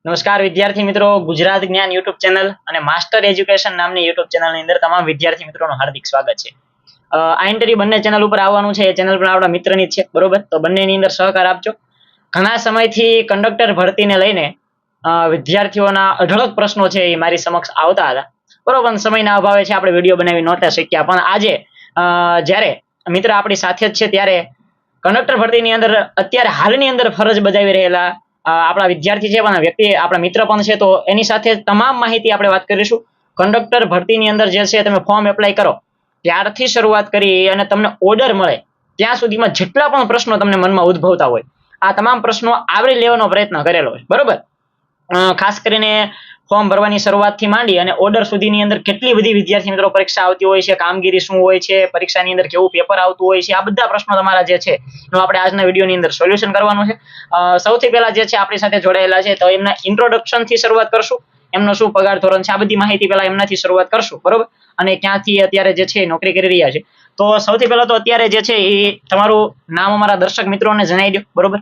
નમસ્કાર વિદ્યાર્થી મિત્રો, ગુજરાત જ્ઞાન યુટ્યુબ ચેનલ અને માસ્ટર એજ્યુકેશન નામની યુટ્યુબ ચેનલની અંદર તમામ વિદ્યાર્થી મિત્રોનું હાર્દિક સ્વાગત છે. આ ઇન્ટરવ્યુ બંને ચેનલ ઉપર આવવાનું છે. એ ચેનલ પણ આપણા મિત્રની જ છે, બરોબર? તો બંનેની અંદર સહકાર આપજો. ઘણા સમયથી કંડક્ટર ભરતીને લઈને વિદ્યાર્થીઓના અઢળક પ્રશ્નો છે એ મારી સમક્ષ આવતા હતા, બરોબર. સમયના અભાવે છે આપણે વિડીયો બનાવી નહોતા શક્યા, પણ આજે જ્યારે મિત્ર આપણી સાથે જ છે ત્યારે કંડક્ટર ભરતીની અંદર અત્યારે હાલની અંદર ફરજ બજાવી રહેલા આપણા વિદ્યાર્થી છે, પણ વ્યક્તિ આપણા મિત્ર પણ છે, તો એની સાથે તમામ માહિતી આપણે વાત કરીશું. કંડક્ટર ભરતીની અંદર જે છે તમે ફોર્મ એપ્લાય કરો ત્યારથી શરૂઆત કરી અને તમને ઓર્ડર મળે ત્યાં સુધીમાં જેટલા પણ પ્રશ્નો તમને મનમાં ઉદ્ભવતા હોય આ તમામ પ્રશ્નો આવરી લેવાનો પ્રયત્ન કરેલો છે, બરોબર. ખાસ કરીને ફોર્મ ભરવાની શરૂઆતથી માંડી અને ઓર્ડર સુધીની અંદર કેટલી બધી વિદ્યાર્થી મિત્રો પરીક્ષા આવતી હોય છે, કામગીરી શું હોય છે, પરીક્ષાની અંદર કેવું પેપર આવતું હોય છે, આ બધા પ્રશ્નો તમારા જે છે એનું આપણે આજના વિડીયોની અંદર સોલ્યુશન કરવાનું છે. સૌથી પહેલા જે છે આપણી સાથે જોડાયેલા છે તો એમના ઇન્ટ્રોડક્શન થી શરૂઆત કરશું. એમનો શું પગાર ધોરણ છે આ બધી માહિતી પહેલા એમનાથી શરૂઆત કરશું, બરોબર. અને ક્યાંથી અત્યારે જે છે નોકરી કરી રહ્યા છે. તો સૌથી પહેલા તો અત્યારે જે છે એ તમારું નામ અમારા દર્શક મિત્રોને જણાવી દો, બરોબર.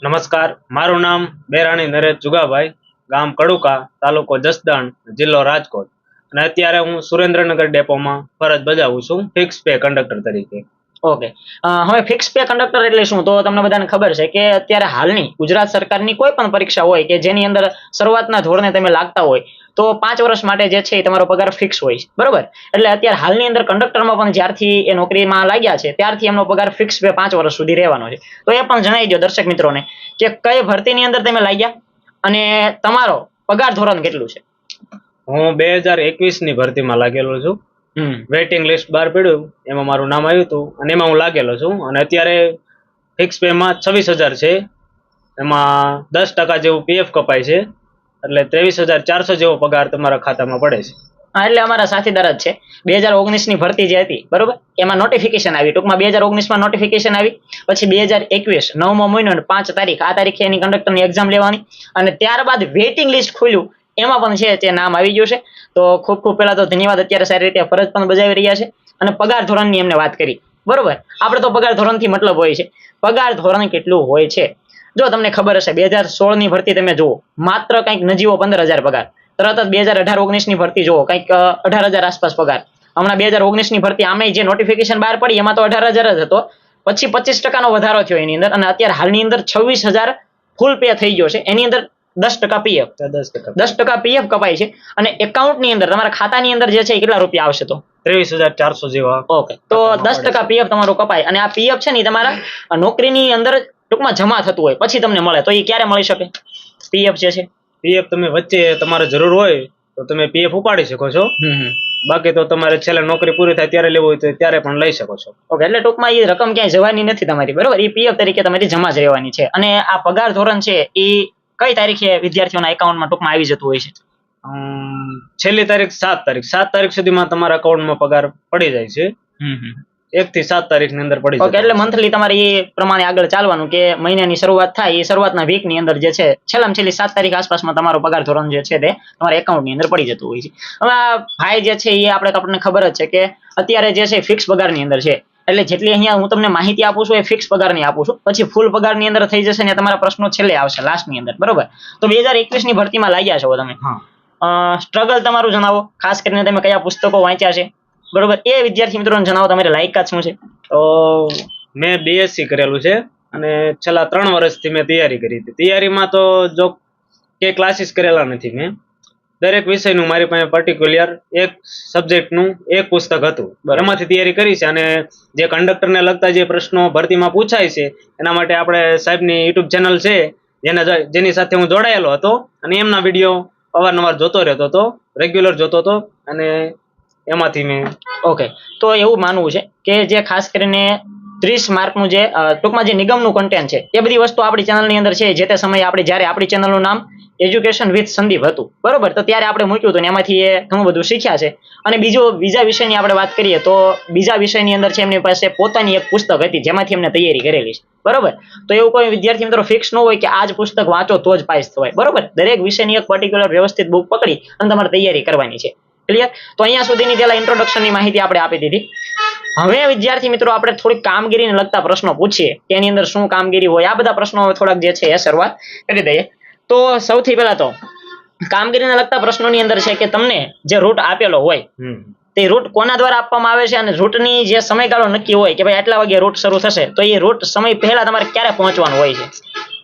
નમસ્કાર, મારું નામ બેરાણી નરેશ જુગાભાઈ, ગામ કડુકા, તાલુકો જસદણ, જિલ્લો રાજકોટ, અને અત્યારે હું સુરેન્દ્રનગર ડેપોમાં ફરજ બજાવું છું ફિક્સ પે કંડક્ટર તરીકે. ઓકે, હવે ફિક્સ પે કંડક્ટર એટલે શું? તો તમને બધાને ખબર છે કે અત્યારે હાલની ગુજરાત સરકારની કોઈ પણ પરીક્ષા હોય કે જેની અંદર શરૂઆતના ધોરણે તમે લાગતા હોય તો 5 વર્ષ માટે જે છે તમારો પગાર ફિક્સ હોય છે, બરોબર. એટલે અત્યારે હાલની અંદર કંડક્ટરમાં પણ જ્યારથી એ નોકરીમાં લાગ્યા છે ત્યારથી એમનો પગાર ફિક્સ પે 5 વર્ષ સુધી રહેવાનો છે. તો એ પણ જણાવી દો દર્શક મિત્રોને કે કઈ ભરતીની અંદર તમે લાગ્યા અને તમારો પગાર ધોરણ કેટલું છે. હું 2021 ની ભરતીમાં લાગેલો છું. વેઇટિંગ લિસ્ટ બહાર પડ્યું એમાં મારું નામ આવ્યું હતું અને એમાં હું લાગેલો છું. અને અત્યારે ફિક્સ પેમાં 26,000 છે. એમાં 10% જેવું પીએફ કપાય છે, એટલે 23,400 જેવો પગાર તમારા ખાતામાં પડે છે. હા, એટલે અમારા સાથીદાર જ છે. 2019 ની ભરતી જે હતી, બરોબર, એમાં નોટિફિકેશન આવી. ટૂંકમાં 2019 માં નોટિફિકેશન આવી, પછી 2021 9મો મહિનો 5 તારીખ, આ તારીખે એની કંડક્ટરની એક્ઝામ લેવાની, અને ત્યારબાદ વેઇટિંગ લિસ્ટ ખુલ્યું, એમાં પણ છે તે નામ આવી ગયું છે. તો ખૂબ ખૂબ પહેલા તો ધન્યવાદ. અત્યારે સારી રીતે ફરજ પણ બજાવી રહ્યા છે. અને પગાર ધોરણની એમને વાત કરી, બરોબર. આપણે તો પગાર ધોરણથી મતલબ હોય છે. પગાર ધોરણ કેટલું હોય છે જો તમને ખબર હશે, 2016 ની ભરતી તમે જુઓ, માત્ર કંઈક નજીવો 15,000 પગાર. તરત જ 2018-19 ની ભરતી જુઓ, કંઈક 18,000 આસપાસ પગાર. હમણાં 2019 ની ભરતી આમે જે નોટિફિકેશન બહાર પડી એમાં તો 18,000 જ હતો, પછી 25% વધારો થયો એની અંદર, અને અત્યારે હાલની અંદર 26,000 ફૂલ પે થઈ ગયો છે. એની અંદર 10% પીએફ 10% પીએફ કપાય છે. અને એકાઉન્ટની અંદર તમારા ખાતાની અંદર જે છે કેટલા રૂપિયા આવશે? તો 23,400 જેવા. ઓકે, તો 10% પીએફ તમારું કપાય. અને આ પીએફ છે ને તમારા નોકરીની અંદર ટૂંકમાં જમા થતું હોય પછી તમને મળે. તો એ ક્યારે મળી શકે પીએફ જે છે? પીએફ તમે વચ્ચે તમારે જરૂર હોય તો તમે પીએફ ઉપાડી શકો છો. બાકી તો તમારે છેલ્લે નોકરી પૂરી થાય ત્યારે લેવું હોય તો ત્યારે પણ લઈ શકો છો. ઓકે, એટલે ટૂંકમાં એ રકમ ક્યાંય જવાની નથી તમારી, બરોબર. એ પીએફ તરીકે તમારી જમા જ રહેવાની છે. અને આ પગાર ધોરણ છે એ કઈ તારીખે વિદ્યાર્થીઓના એકાઉન્ટમાં ટૂંકમાં આવી જતું હોય છે? છેલ્લી તારીખ 7 તારીખ. 7 તારીખ સુધીમાં તમારા એકાઉન્ટમાં પગાર પડી જાય છે. 1 થી 7 તારીખની અંદર પડી જાય. ઓકે, એટલે મંથલી તમારે એ પ્રમાણે આગળ ચાલવાનું કે મહિનાની શરૂઆત થાય એ શરૂઆતના વીકની અંદર જે છે છેલ્લામાં છેલ્લી 7 તારીખ આસપાસમાં તમારો પગાર ધોરણ જે છે તે તમારા એકાઉન્ટની અંદર પડી જતું હોય છે. હવે ભાઈ જે છે એ આપણને ખબર જ છે કે અત્યારે જે છે ફિક્સ પગારની અંદર છે. એટલે જેટલી અહીંયા હું તમને માહિતી આપું છું એ ફિક્સ પગારની આપું છું. પછી ફૂલ પગારની અંદર થઈ જશે ને તમારા પ્રશ્નો છેલ્લે આવશે લાસ્ટની અંદર, બરોબર. તો 2021 ની ભરતીમાં લાગ્યા છો તમે. સ્ટ્રગલ તમારું જણાવો, ખાસ કરીને તમે કયા પુસ્તકો વાંચ્યા છે, બરોબર. એ વિદ્યાર્થી મિત્રોને જણાવો તમારી લાયકાત શું છે. તો મેં બીએસસી કરેલું છે અને છેલ્લા 3 વર્ષથી મેં તૈયારી કરી હતી. તૈયારીમાં તો જો કે ક્લાસીસ કરેલા નથી મેં. દરેક વિષયનું મારી પાસે પર્ટિક્યુલર એક સબ્જેક્ટનું એક પુસ્તક હતું, એમાંથી તૈયારી કરી છે. અને જે કંડક્ટરને લગતા જે પ્રશ્નો ભરતીમાં પૂછાય છે એના માટે આપણે સાહેબની યુટ્યુબ ચેનલ છે જેની સાથે હું જોડાયેલો હતો, અને એમના વિડીયો અવારનવાર જોતો રહેતો હતો, રેગ્યુલર જોતો હતો, અને એમાંથી મેં. ઓકે, તો એવું માનવું છે કે જે ખાસ કરીને 30 માર્કનું જે ટૂંકમાં જે નિગમનું કન્ટેન્ટ છે એ બધી વસ્તુ આપણી ચેનલની અંદર છે. જે તે સમયે આપણે જ્યારે આપણી ચેનલનું નામ એજ્યુકેશન વિથ સંદીપ હતું, બરોબર, તો ત્યારે આપણે મૂક્યું હતું ને એમાંથી એ ઘણું બધું શીખ્યા છે. અને બીજા વિષયની આપણે વાત કરીએ તો બીજા વિષયની અંદર છે એમની પાસે પોતાની એક પુસ્તક હતી જેમાંથી એમને તૈયારી કરેલી છે, બરોબર. તો એવું કોઈ વિદ્યાર્થી મિત્રો ફિક્સ ન હોય કે આ જ પુસ્તક વાંચો તો જ પાસ થવાય, બરોબર. દરેક વિષયની એક પર્ટિક્યુલર વ્યવસ્થિત બુક પકડી અને તમારે તૈયારી કરવાની છે. ક્લિયર? તો અહીંયા સુધીની પેલા ઇન્ટ્રોડક્શનની માહિતી આપણે આપી દીધી. હવે વિદ્યાર્થી મિત્રો આપણે થોડી કામગીરીને લગતા પ્રશ્નો પૂછીએ કે એની અંદર શું કામગીરી હોય. આ બધા પ્રશ્નો થોડાક જે છે એ શરૂઆત કરી દઈએ. તો સૌથી પહેલા તો કામગીરીને લગતા પ્રશ્નોની અંદર છે કે તમને જે રૂટ આપેલો હોય તે રૂટ કોના દ્વારા આપવામાં આવે છે અને રૂટની જે સમયગાળો નક્કી હોય કે ભાઈ આટલા વાગે રૂટ શરૂ થશે, તો એ રૂટ સમય પહેલા તમારે ક્યારે પહોંચવાનું હોય છે?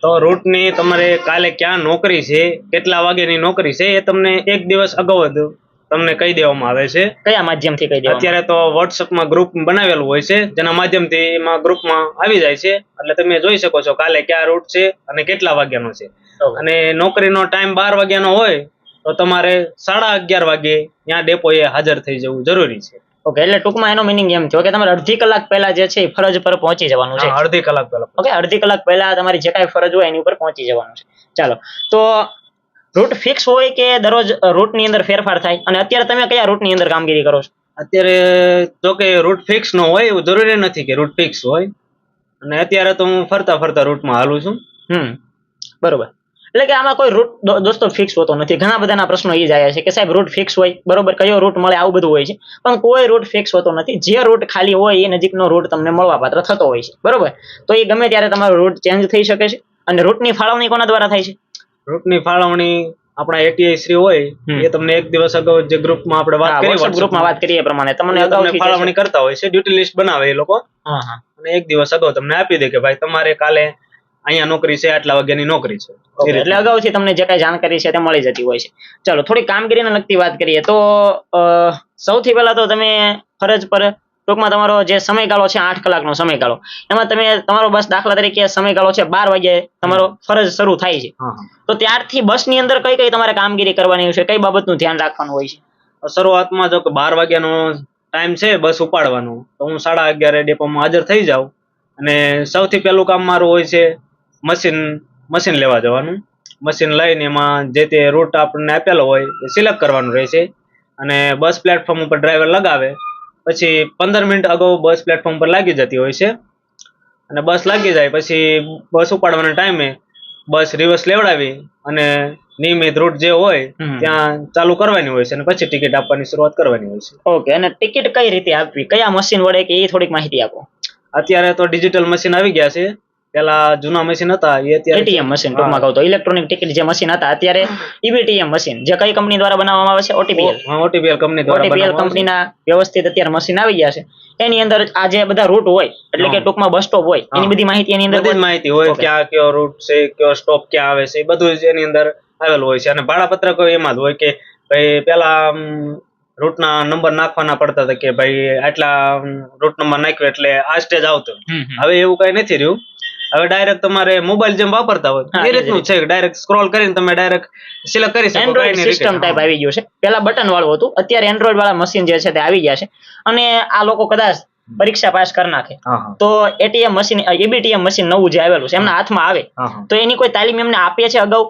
તો રૂટની તમારે કાલે ક્યાં નોકરી છે, કેટલા વાગ્યાની નોકરી છે, એ તમને એક દિવસ અગાઉ જ તમને કહી દેવામાં આવે છે. કયા માધ્યમથી કહી દેવામાં? અત્યારે તો વોટ્સઅપમાં ગ્રુપ બનાવેલું હોય છે, જેના માધ્યમથી એમાં ગ્રુપમાં આવી જાય છે, એટલે તમે જોઈ શકો છો કાલે ક્યાં રૂટ છે અને કેટલા વાગ્યાનો છે. અને નોકરીનો ટાઈમ 12 વાગ્યાનો હોય તો તમારે 11:30 વાગે ત્યાં ડેપોએ હાજર થઈ જવું જરૂરી છે. ઓકે, એટલે ટૂંકમાં એનો મિનિંગ એમ થયો કે તમારે અડધી કલાક પહેલા જે છે એ ફરજ પર પહોંચી જવાનું છે. અડધી કલાક પહેલા. ઓકે, અડધી કલાક પહેલા તમારી જે કાંઈ ફરજ હોય એની ઉપર પહોંચી જવાનું છે. ચાલો, તો રૂટ ફિક્સ હોય કે દરરોજ રૂટની અંદર ફેરફાર થાય? અને અત્યારે તમે કયા રૂટની અંદર કામગીરી કરો છો? અત્યારે જો કે રૂટ ફિક્સ નો હોય એવું જરૂરી નથી કે રૂટ ફિક્સ હોય, અને અત્યારે તો હું ફરતા રૂટમાં હાલું છું. બરોબર. એટલે કે આમાં કોઈ રૂટ દોસ્તો ફિક્સ હોતો નથી. ઘણા બધાના પ્રશ્નો એ જ આવ્યા છે કે સાહેબ રૂટ ફિક્સ હોય, બરોબર, કયો રૂટ મળે, આવું બધું હોય છે, પણ કોઈ રૂટ ફિક્સ હોતો નથી. જે રૂટ ખાલી હોય એ નજીકનો રૂટ તમને મળવાપાત્ર થતો હોય છે, બરોબર. તો એ ગમે ત્યારે તમારો રૂટ ચેન્જ થઈ શકે છે. અને રૂટની ફાળવણી કોના દ્વારા થાય છે? રૂટની ફાળવણી આપણા એટીઆઈ શ્રી હોય એ તમને એક દિવસ અગાઉ જે ગ્રુપમાં આપણે વાત કરી, ગ્રુપમાં વાત કરીએ પ્રમાણે તમને અગાઉથી ફાળવણી કરતા હોય છે. ડ્યુટી લિસ્ટ બનાવે એ લોકો, અને એક દિવસ અગાઉ તમને આપી દે કે ભાઈ તમારે કાલે અહીંયા નોકરી છે, આટલા વાગ્યાની નોકરી છે. એટલે અગાઉથી તમને જે કઈ જાણકારી છે તે મળી જતી હોય છે. ચાલો, થોડી કામગીરીને લગતી વાત કરીએ તો સૌથી પહેલા તો તમે ફરજ પર ટૂંકમાં તમારો જે સમયગાળો છે 8 કલાકનો સમયગાળો, એમાં તમે તમારો બસ દાખલા તરીકે સમયગાળો છે 12 વાગે તમારો ફરજ શરૂ થાય છે, તો ત્યારથી બસની અંદર કઈ કઈ તમારે કામગીરી કરવાની છે, કઈ બાબતનું ધ્યાન રાખવાનું હોય છે? શરૂઆતમાં જો કે 12 વાગ્યાનો ટાઈમ છે બસ ઉપાડવાનો, તો હું 11:30 ડેપોમાં હાજર થઈ જાઉં. અને સૌથી પહેલું કામ મારું હોય છે મશીન લેવા જવાનું. મશીન લઈને એમાં જે તે રૂટ આપણને આપેલો હોય એ સિલેક્ટ કરવાનું રહે છે. અને બસ પ્લેટફોર્મ ઉપર ડ્રાઈવર લગાવે પછી 15 મિનિટ અગાઉ બસ પ્લેટફોર્મ પર લાગી જતી હોય છે. અને બસ લાગી જાય પછી બસ ઉપાડવાના ટાઈમે બસ રિવર્સ લેવડાવી અને નિયમિત રૂટ જે હોય ત્યાં ચાલુ કરવાની હોય છે, અને પછી ટિકિટ આપવાની શરૂઆત કરવાની હોય છે. ઓકે, અને ટિકિટ કઈ રીતે આપવી, કયા મશીન વડે, કે એ થોડીક માહિતી આપો. અત્યારે તો ડિજિટલ મશીન આવી ગયા છે. પેલા જૂના મશીન હતા એ અત્યારે એટીએમ મશીન, ટૂંકમાં કહું તો ઇલેક્ટ્રોનિક ટિકિટ જે મશીન હતા, અત્યારે ઈબીટીએમ મશીન, જે કઈ કંપની દ્વારા બનાવવામાં આવે છે? ઓટીપીએલ કંપની દ્વારા. ઓટીપીએલ કંપનીના વ્યવસ્થિત અત્યારે મશીન આવી ગયા છે. એની અંદર આ જે બધા રૂટ હોય, એટલે કે ટૂંકમાં બસ સ્ટોપ હોય, એની બધી માહિતી એની અંદર માહિતી હોય, ક્યાં કયો રૂટ છે, કયો સ્ટોપ ક્યાં આવે છે, એ બધું જ એની અંદર આવેલું હોય છે. અને ભાડાપત્રક એમાં જ હોય કે ભાઈ પેલા રૂટના નંબર નાખવાના પડતા હતા કે ભાઈ આટલા રૂટ નંબર નાખ્યો એટલે આ સ્ટેજ આવતો. હવે એવું કઈ નથી રહ્યું. હવે ડાયરેક્ટ તમારે મોબાઈલ જેમ વાપરતા હોય એ રીતનું છે, ડાયરેક્ટ સ્ક્રોલ કરીને તમે ડાયરેક્ટ સિલેક્ટ કરી શકો. એન્ડ્રોઇડ સિસ્ટમ ટાઈપ આવી ગયું છે. પેલા બટન વાળું હતું, અત્યારે એન્ડ્રોઇડ વાળા મશીન જે છે તે આવી ગયા છે. અને આ લોકો કદાચ પરીક્ષા પાસ કરી નાખે તો એટીએમ મશીન, ઈબીટીએમ મશીન નવું જે આવેલું છે એમના હાથમાં આવે તો એની કોઈ તાલીમ એમને આપે છે અગાઉ?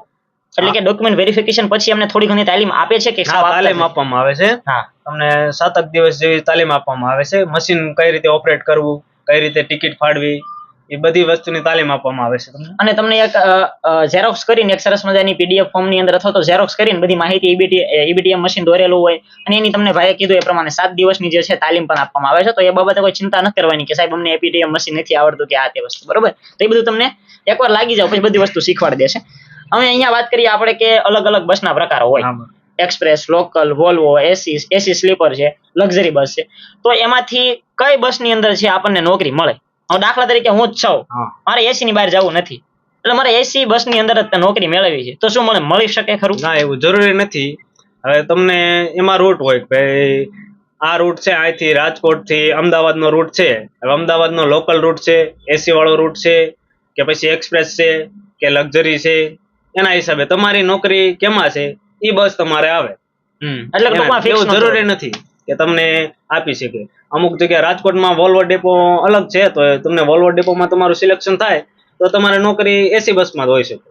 એટલે કે ડોક્યુમેન્ટ વેરિફિકેશન પછી એમને થોડી ઘણી તાલીમ આપે છે કે? તાલીમ આપવામાં આવે છે. તમને 7 દિવસ જેવી તાલીમ આપવામાં આવે છે. મશીન કઈ રીતે ઓપરેટ કરવું, કઈ રીતે ટિકિટ ફાડવી, એ બધી વસ્તુની તાલીમ આપવામાં આવે છે. અને તમને એક ઝેરોક્સ કરીને એક સરસ મજાની પીડીએફ ફોર્મ ની અંદર અથવા તો ઝેરોક્સ કરીને બધી માહિતી ઈબીટીએમ મશીન દોરેલું હોય, અને એની તમને ભાઈએ કીધું એ પ્રમાણે 7 દિવસની જે છે તાલીમ પણ આપવામાં આવે છે. તો એ બાબતે કોઈ ચિંતા નથી કરવાની કે સાહેબ અમને ઈબીટીએમ મશીન નથી આવડતું કે આ તે વસ્તુ, બરોબર. તો એ બધું તમને એકવાર લાગી જાવ પછી બધી વસ્તુ શીખવાડી દેશે. હવે અહીંયા વાત કરીએ આપણે કે અલગ અલગ બસના પ્રકારો હોય, express, local, Volvo, AC sleeper છે, લક્ઝરી બસ છે. તો એમાંથી કઈ બસની અંદર છે આપણને નોકરી મળે? દાખલા તરીકે હું જ છું, મારે એસી ની બહાર જવું નથી, એટલે મારે એસી બસ ની અંદર જ નોકરી મેળવવી છે, તો શું મને મળી શકે ખરું? ના, એવું જરૂરી નથી. હવે તમને એમાં રૂટ હોય ભાઈ આ રૂટ છે, અહીંથી રાજકોટ થી અમદાવાદ નો રૂટ છે, હવે અમદાવાદ નો લોકલ રૂટ છે, એસી વાળો રૂટ છે, કે પછી એક્સપ્રેસ છે કે લક્ઝરી છે, એના હિસાબે તમારી નોકરી કેમાં છે એ બસ તમારે આવે. એટલે એવું જરૂરી નથી કે તમને આપી શકે. અમુક જગ્યાએ રાજકોટમાં વોલ્વો ડેપો અલગ છે, તો તમને વોલ્વો ડેપોમાં તમારું સિલેક્શન થાય તો તમારે નોકરી એસી બસમાં જ હોઈ શકે.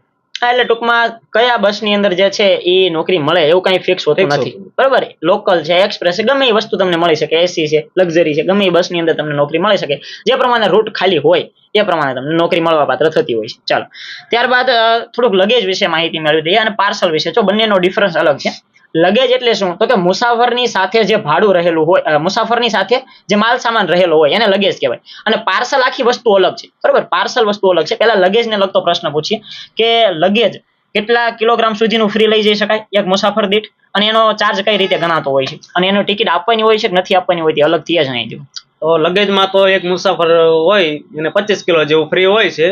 એટલે ટૂંકમાં કયા બસની અંદર જે છે એ નોકરી મળે એવું કઈ ફિક્સ હોતું નથી, બરાબર. લોકલ છે, એક્સપ્રેસ છે, ગમે એ વસ્તુ તમને મળી શકે, એસી છે, લક્ઝરી છે, ગમે એ બસની અંદર તમને નોકરી મળી શકે. જે પ્રમાણે રૂટ ખાલી હોય એ પ્રમાણે તમને નોકરી મળવા પાત્ર થતી હોય છે. ચાલો, ત્યારબાદ થોડુંક લગેજ વિશે માહિતી મેળવી દઈએ અને પાર્સલ વિશે. જો બંનેનો ડિફરન્સ અલગ છે. લગેજ એટલે શું? તો કે મુસાફરની સાથે જે ભાડું રહેલું હોય, મુસાફરની સાથે જે માલ સામાન રહેલો હોય એને લગેજ કહેવાય. અને પાર્સલ આખી વસ્તુ અલગ છે, બરાબર. પાર્સલ વસ્તુ અલગ છે. પહેલા લગેજને લગતો પ્રશ્ન પૂછીએ કે લગેજ કેટલા કિલોગ્રામ સુધીનું ફ્રી લઈ જઈ શકાય એક મુસાફર દીઠ, અને એનો ચાર્જ કઈ રીતે ગણાતો હોય છે, અને એનો ટિકિટ આપવાની હોય છે કે નથી આપવાની હોય તે અલગથી જ નહીં દો. તો લગેજમાં તો એક મુસાફર હોય એને 25 કિલો જેવું ફ્રી હોય છે.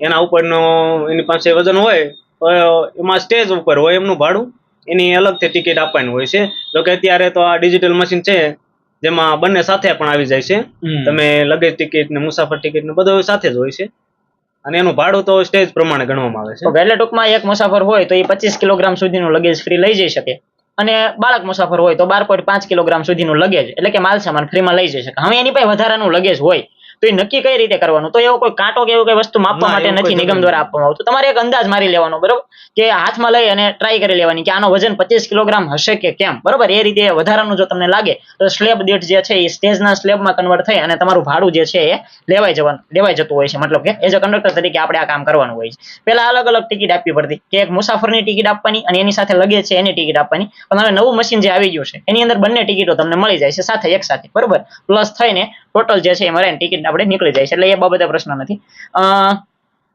એના ઉપરનો એની પાસે વજન હોય તો એમાં સ્ટેજ ઉપર હોય એમનું ભાડું, એની અલગથી ટિકિટ આપવાની હોય છે. જોકે અત્યારે તો આ ડિજિટલ મશીન છે જેમાં બંને સાથે પણ આવી જાય છે. તમે લગેજ ટિકિટ ને મુસાફર ટિકિટ ને બધું સાથે જ હોય છે, અને એનું ભાડું તો સ્ટેજ પ્રમાણે ગણવામાં આવે છે. તો એટલે ટૂંકમાં એક મુસાફર હોય તો એ 25 કિલોગ્રામ સુધીનું લગેજ ફ્રી લઈ જઈ શકે, અને બાળક મુસાફર હોય તો 12.5 કિલોગ્રામ સુધીનું લગેજ એટલે કે માલ સામાન ફ્રીમાં લઈ જઈ શકે. હવે એની પાસે વધારાનું લગેજ હોય તો એ નક્કી કઈ રીતે કરવાનું? તો એવો કોઈ કાંટો કે એવું કઈ વસ્તુ માપવા માટે નથી નિગમ દ્વારા આપવામાં આવતું. તમારે એક અંદાજ મારી લેવાનો, બરોબર, કે હાથમાં લઈ અને ટ્રાય કરી લેવાની કે આનો વજન 25 કિલોગ્રામ હશે કે કેમ, બરોબર. એ રીતે વધારાનું જો તમને લાગે તો સ્લેબ દીઠ જે છે એ સ્ટેજના સ્લેબમાં કન્વર્ટ થઈ અને તમારું ભાડું જે છે એ લેવાઈ જતું હોય છે. મતલબ કે એઝ અ કંડક્ટર તરીકે આપણે આ કામ કરવાનું હોય છે. પહેલા અલગ અલગ ટિકિટ આપવી પડતી, કે એક મુસાફરની ટિકિટ આપવાની અને એની સાથે લગેજ છે એની ટિકિટ આપવાની. પણ હવે નવું મશીન જે આવી ગયું છે એની અંદર બંને ટિકિટો તમને મળી જાય છે સાથે એક સાથે, બરોબર. પ્લસ થઈને ટોટલ જે છે એ મરાઈને ટિકિટ આપણે નીકળી જાય છે, એટલે એ બાબતે પ્રશ્ન નથી.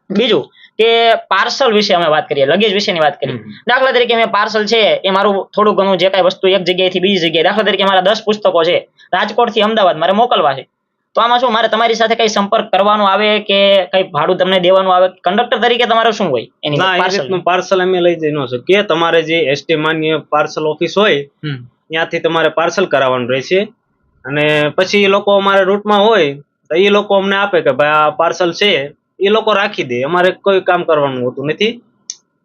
બીજું કે પાર્સલ વિશે અમે વાત કરીએ, લગેજ વિશેની વાત કરીએ. દાખલા તરીકે મેં પાર્સલ છે એ મારું થોડું ઘણું જે કાંઈ વસ્તુ એક જગ્યાએથી બીજી જગ્યાએ, દાખલા તરીકે મારા 10 પુસ્તકો છે રાજકોટથી અમદાવાદ મારે મોકલવા છે, તો આમાં શું મારે તમારી સાથે કઈ સંપર્ક કરવાનો આવે કે કઈ ભાડું તમને દેવાનું આવે? કંડક્ટર તરીકે તમારું શું હોય એની પાર્સલ અમે લઈ જઈ ન શકીએ. તમારે જે એસટી માન્ય પાર્સલ ઓફિસ હોય ત્યાંથી તમારે પાર્સલ કરાવવાનું રહેશે, અને પછી એ લોકો અમારા રૂટમાં હોય તો એ લોકો અમને આપે કે ભાઈ આ પાર્સલ છે, એ લોકો રાખી દે. અમારે કોઈ કામ કરવાનું હોતું નથી.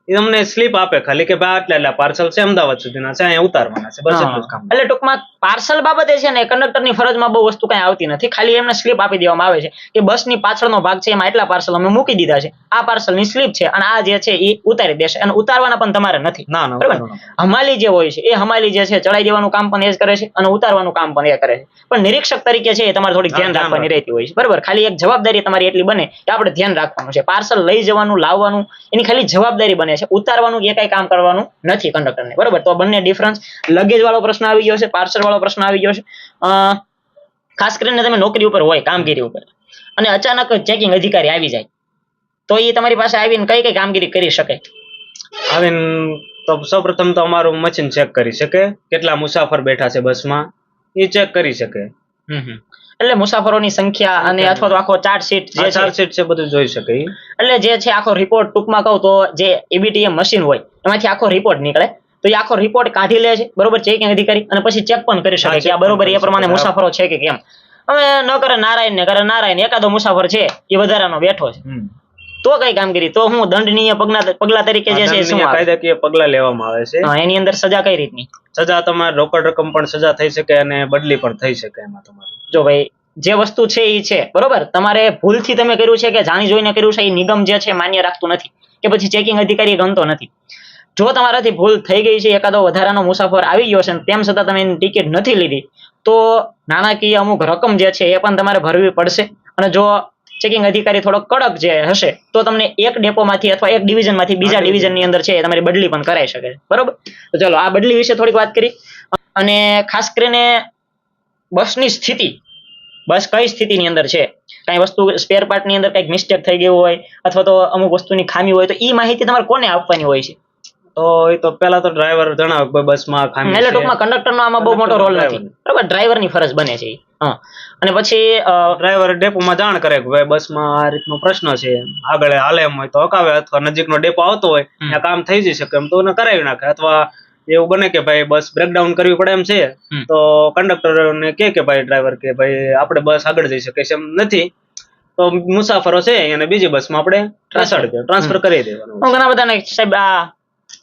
એ અમને સ્લીપ આપે ખાલી કે ભાઈ આટલા પાર્સલ છે અમદાવાદ સુધીના છે, અહીંયા ઉતારવાના છે, બસ એટલું જ કામ. એટલે ટૂંકમાં પાર્સલ બાબતે છે ને કંડક્ટરની ફરજમાં બહુ વસ્તુ કઈ આવતી નથી, ખાલી એમને સ્લીપ આપી દેવામાં આવે છે કે બસની પાછળનો ભાગ છે એમાં એટલા પાર્સલ અમે મૂકી દીધા છે, આ પાર્સલની સ્લીપ છે અને આ જે છે એ ઉતારી દેશે, અને ઉતારવાના પણ તમારે નથી. બરાબર. હમાલી જે હોય છે એ હમાલી જે છે ચડાઈ દેવાનું કામ પણ એ જ કરે છે અને ઉતારવાનું કામ પણ એ કરે છે, પણ નિરીક્ષક તરીકે છે એ તમારે થોડી ધ્યાન રાખવાની રહેતી હોય છે, બરાબર. ખાલી એક જવાબદારી તમારી એટલી બને કે આપણે ધ્યાન રાખવાનું છે, પાર્સલ લઈ જવાનું લાવવાનું એની ખાલી જવાબદારી બને છે, ઉતારવાનું એ કઈ કામ કરવાનું નથી કંડક્ટરને, બરાબર. તો બંને ડિફરન્સ. લગેજ વાળો પ્રશ્ન આવી ગયો છે, પાર્સલ વાળો પ્રશ્ન આવી ગયો છે. ખાસ કરીને તમે નોકરી ઉપર હોય, કામગીરી ઉપર, અને અચાનક ચેકિંગ અધિકારી આવી જાય તો એ તમારી પાસે આવીને કઈ કઈ કામગીરી કરી શકે? આવીને તો સૌપ્રથમ તો અમારું મશીન ચેક કરી શકે, કેટલા મુસાફર બેઠા છે બસમાં એ ચેક કરી શકે. એટલે મુસાફરોની સંખ્યા અને અથવા તો આખો ચાર્ટ શીટ છે બધું જોઈ શકે. એટલે જે છે આખો રિપોર્ટ, ટૂંકમાં કહું તો જે એબીટીએમ મશીન હોય એમાંથી આખો રિપોર્ટ નીકળે, તો એ આખો રિપોર્ટ કાઢી લે છે, બરોબર, ચેકિંગ અધિકારી, અને પછી ચેક પણ કરી શકે કે આ બરોબર એ પ્રમાણે મુસાફરો છે કે કેમ. હવે ન કરે નારાયણ ને કરે નારાયણ, એકાદો મુસાફર છે એ વધારાનો બેઠો છે, તો કઈ કામગીરી? તો હું દંડનીય પગલા તરીકે જે છે શું કાયદાકીય પગલા લેવામાં આવે છે. એની અંદર સજા કઈ રીતની? સજા તમારે રોકડ રકમ પણ સજા થઈ શકે અને બદલી પણ થઈ શકે એમાં તમારે. જો ભાઈ જે વસ્તુ છે એ છે, બરોબર, તમારે ભૂલથી તમે કર્યું છે કે જાણી જોઈને કર્યું છે એ નિગમ જે છે માન્ય રાખતું નથી, કે પછી ચેકિંગ અધિકારી ગણતો નથી. જો તમારાથી ભૂલ થઈ ગઈ છે, એકાદો વધારાનો મુસાફર આવી ગયો છે તેમ છતાં તમે એની ટિકિટ નથી લીધી, તો નાણાકીય અમુક રકમ જે છે એ પણ તમારે ભરવી પડશે. અને જો ચેકિંગ અધિકારી થોડો કડક જે હશે તો તમને એક ડેપોમાંથી અથવા એક ડિવિઝનમાંથી બીજા ડિવિઝનની અંદર છે તમારી બદલી પણ કરાઈ શકે, બરોબર. તો ચલો આ બદલી વિશે થોડીક વાત કરી. અને ખાસ કરીને બસની સ્થિતિ, બસ કઈ સ્થિતિની અંદર છે, કઈ વસ્તુ સ્પેર પાર્ટની અંદર કઈક મિસ્ટેક થઈ ગયું હોય અથવા તો અમુક વસ્તુની ખામી હોય, તો એ માહિતી તમારે કોને આપવાની હોય છે? તો એ તો પેલા તો ડ્રાઈવર જણાવે કે બસમાં ખામી છે. એટલે ટૂંકમાં કંડક્ટરનો આમાં બહુ મોટો રોલ નથી, બરાબર, ડ્રાઈવરની ફરજ બને છે. અને પછી ડ્રાઈવર ડેપોમાં જાણ કરે કે ભાઈ બસમાં આ રીતનો પ્રશ્ન છે, આગળ હાલે એમ હોય તો હકાવે, અથવા નજીકનો ડેપો આવતો હોય ત્યાં કામ થઈ જઈ શકે એમ તો એને કરાવી નાખે. અથવા એવું બને કે ભાઈ બસ બ્રેકડાઉન કરવી પડે એમ છે તો કંડક્ટરને કે ભાઈ ડ્રાઈવર કે ભાઈ આપણે બસ આગળ જઈ શકે છે એમ નથી, તો મુસાફરો છે એને બીજી બસમાં આપણે ટ્રાન્સફર કરી દેવાનું. ઘણા બધાને સાહેબ આ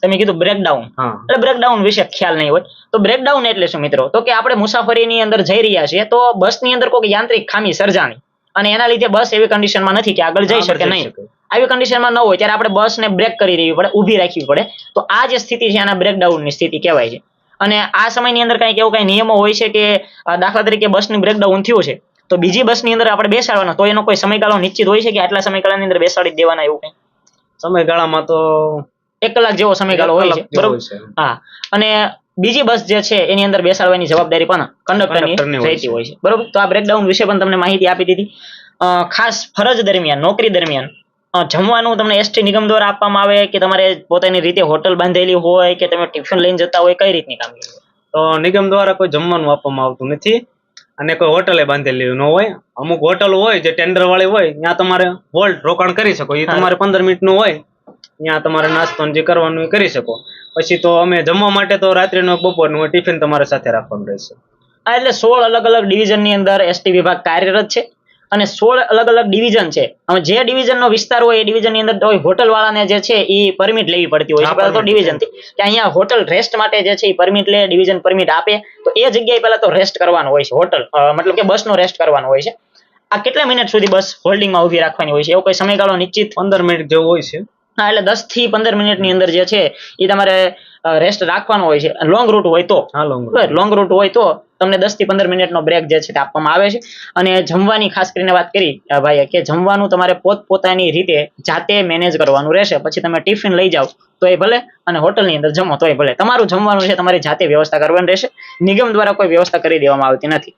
તમે કીધું બ્રેકડાઉન, એટલે બ્રેકડાઉન વિશે ખ્યાલ નહીં હોય, તો બ્રેકડાઉન એટલે શું મિત્રો? તો કે આપણે મુસાફરીની અંદર જઈ રહ્યા છીએ તો બસની અંદર કોઈ યાંત્રિક ખામી સર્જાણી અને એના લીધે બસ એવી કન્ડિશનમાં નથી કે આગળ જઈ શકે નહીં, આવી કન્ડિશનમાં ન હોય ત્યારે આપણે બસને બ્રેક કરી દેવી પડે, ઊભી રાખવી પડે, તો આ જે સ્થિતિ છે આના બ્રેકડાઉનની સ્થિતિ કહેવાય છે. અને આ સમયની અંદર કંઈક એવું કઈ નિયમો હોય છે કે દાખલા તરીકે બસનું બ્રેકડાઉન થયું છે તો બીજી બસની અંદર આપણે બેસાડવાના, તો એનો કોઈ સમયગાળો નિશ્ચિત હોય છે કે આટલા સમયગાળાની અંદર બેસાડી દેવાના, એવું કઈ? સમયગાળામાં તો 1 કલાક જેવો સમયગાળો હોય છે, બરોબર. હા, અને બીજી બસ જે છે એની અંદર બેસાડવાની જવાબદારી પણ કંડક્ટરની રહેતી હોય છે, બરોબર. તો આ બ્રેકડાઉન વિશે પણ તમને માહિતી આપી દીધી. ખાસ ફરજ દરમિયાન, નોકરી દરમિયાન જમવાનું તમને એસટી નિગમ દ્વારા આપવામાં આવે કે તમારે પોતાની રીતે હોટલ બાંધેલી હોય કે તમે ટિફિન લઈને જતા હોય, કઈ રીતની કામગીરી હોય? તો નિગમ દ્વારા કોઈ જમવાનું આપવામાં આવતું નથી અને કોઈ હોટલે બાંધેલી ન હોય. અમુક હોટલ હોય જે ટેન્ડર વાળી હોય ત્યાં તમારે હોલ્ડ રોકાણ કરી શકો. એ તમારે 15 મિનિટનું હોય, ત્યાં તમારે નાસ્તો જે કરવાનું એ કરી શકો. પછી તો અમે જમવા માટે તો રાત્રિનું બપોરનું હોય, ટિફિન તમારે સાથે રાખવાનું રહેશે. એટલે 16 અલગ અલગ ડિવિઝનની અંદર એસટી વિભાગ કાર્યરત છે અને 16 અલગ અલગ ડિવિઝન છે. હવે જે ડિવિઝનનો વિસ્તાર હોય એ ડિવિઝનની અંદર તો હોટલ વાળાને જે છે એ પરમિટ લેવી પડતી હોય છે પહેલા તો ડિવિઝનથી, કે અહીંયા હોટલ રેસ્ટ માટે જે છે એ પરમિટ લે, ડિવિઝન પરમિટ આપે, તો એ જગ્યાએ પહેલા તો રેસ્ટ કરવાનું હોય છે. હોટલ મતલબ કે બસનો રેસ્ટ કરવાનો હોય છે. આ કેટલા મિનિટ સુધી બસ હોલ્ડિંગમાં ઊભી રાખવાની હોય છે, એવો કોઈ સમયગાળો નિશ્ચિત? 15 મિનિટ જેવું હોય છે. હા, એટલે 10 થી 15 મિનિટની અંદર જે છે એ તમારે રેસ્ટ રાખવાનો હોય છે. લોંગ રૂટ હોય તો, લોંગ રૂટ હોય તો તમને 10 થી 15 મિનિટનો બ્રેક જે છે તે આપવામાં આવે છે. અને જમવાની ખાસ કરીને વાત કરી ભાઈ કે જમવાનું તમારે પોતપોતાની રીતે જાતે મેનેજ કરવાનું રહેશે. પછી તમે ટિફિન લઈ જાઓ તો એ ભલે અને હોટલની અંદર જમો તો એ ભલે, તમારું જમવાનું છે તમારી જાતે વ્યવસ્થા કરવાની રહેશે. નિગમ દ્વારા કોઈ વ્યવસ્થા કરી દેવામાં આવતી નથી.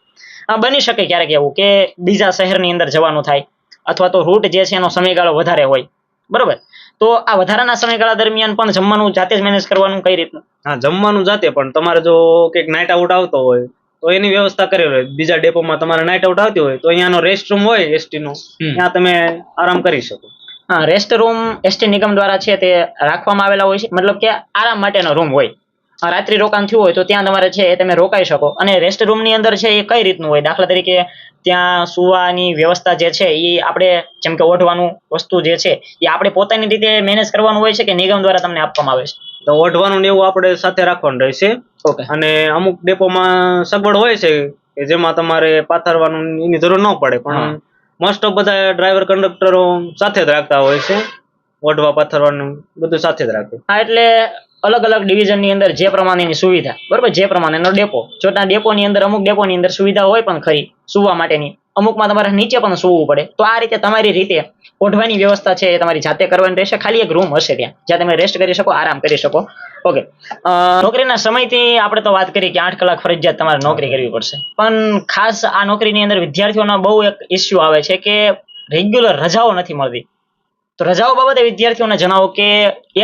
બની શકે ક્યારેક એવું કે બીજા શહેરની અંદર જવાનું થાય અથવા તો રૂટ જે છે એનો સમયગાળો વધારે હોય, બરોબર, તો આ વધારાના સમયગાળા દરમિયાન પણ જમવાનું જાતે જ મેનેજ કરવાનું કઈ રીતનું? હા, જમવાનું જાતે, પણ તમારે જો કંઈક નાઇટ આઉટ આવતો હોય તો એની વ્યવસ્થા કરેલી હોય. બીજા ડેપોમાં તમારે નાઇટ આઉટ આવતી હોય તો અહીંયાનો રેસ્ટ રૂમ હોય એસટી નો, ત્યાં તમે આરામ કરી શકો. હા, રેસ્ટ રૂમ એસટી નિગમ દ્વારા છે તે રાખવામાં આવેલા હોય છે, મતલબ કે આરામ માટેનો રૂમ હોય. રાત્રિ રોકાણ થયું હોય તો ત્યાં તમારે છે એ તમે રોકાઈ શકો. અને રેસ્ટ રૂમ ની અંદર છે એ કઈ રીતનું હોય? દાખલા તરીકે ત્યાં સુવાની વ્યવસ્થા જે છે એ આપણે જેમ કે ઓઢવાનું વસ્તુ જે છે એ આપણે પોતાની રીતે મેનેજ કરવાનું હોય છે કે નિગમ દ્વારા તમને આપવામાં આવે છે? તો ઓઢવાનું ને એવું આપણે સાથે રાખવાનું રહેશે. અને અમુક ડેપોમાં સગવડ હોય છે કે જેમાં તમારે પાથરવાનું એની જરૂર ન પડે, પણ મોસ્ટ ઓફ બધા ડ્રાઈવર કંડક્ટરો સાથે જ રાખતા હોય છે. ઓઢવા પાથરવાનું બધું સાથે જ રાખે. હા, એટલે અલગ અલગ ડિવિઝન ની અંદર જે પ્રમાણેની સુવિધા, બરોબર, જે પ્રમાણેનો ડેપો, છોટા ડેપોની અંદર અમુક ડેપોની અંદર સુવિધા હોય પણ ખરી સુવા માટેની, અમુકમાં તમારે નીચે પણ સુવું પડે. તો આ રીતે તમારી રીતે ઓઢવાની વ્યવસ્થા છે એ તમારી જાતે કરવાની રહેશે. ખાલી એક રૂમ હશે ત્યાં જ્યાં તમે રેસ્ટ કરી શકો, આરામ કરી શકો. ઓકે, નોકરીના સમયથી આપણે તો વાત કરી કે 8 કલાક ફરજિયાત તમારે નોકરી કરવી પડશે, પણ ખાસ આ નોકરીની અંદર વિદ્યાર્થીઓના બહુ એક ઇસ્યુ આવે છે કે રેગ્યુલર રજાઓ નથી મળતી. તો રજાઓ બાબતે વિદ્યાર્થીઓને જણાવો કે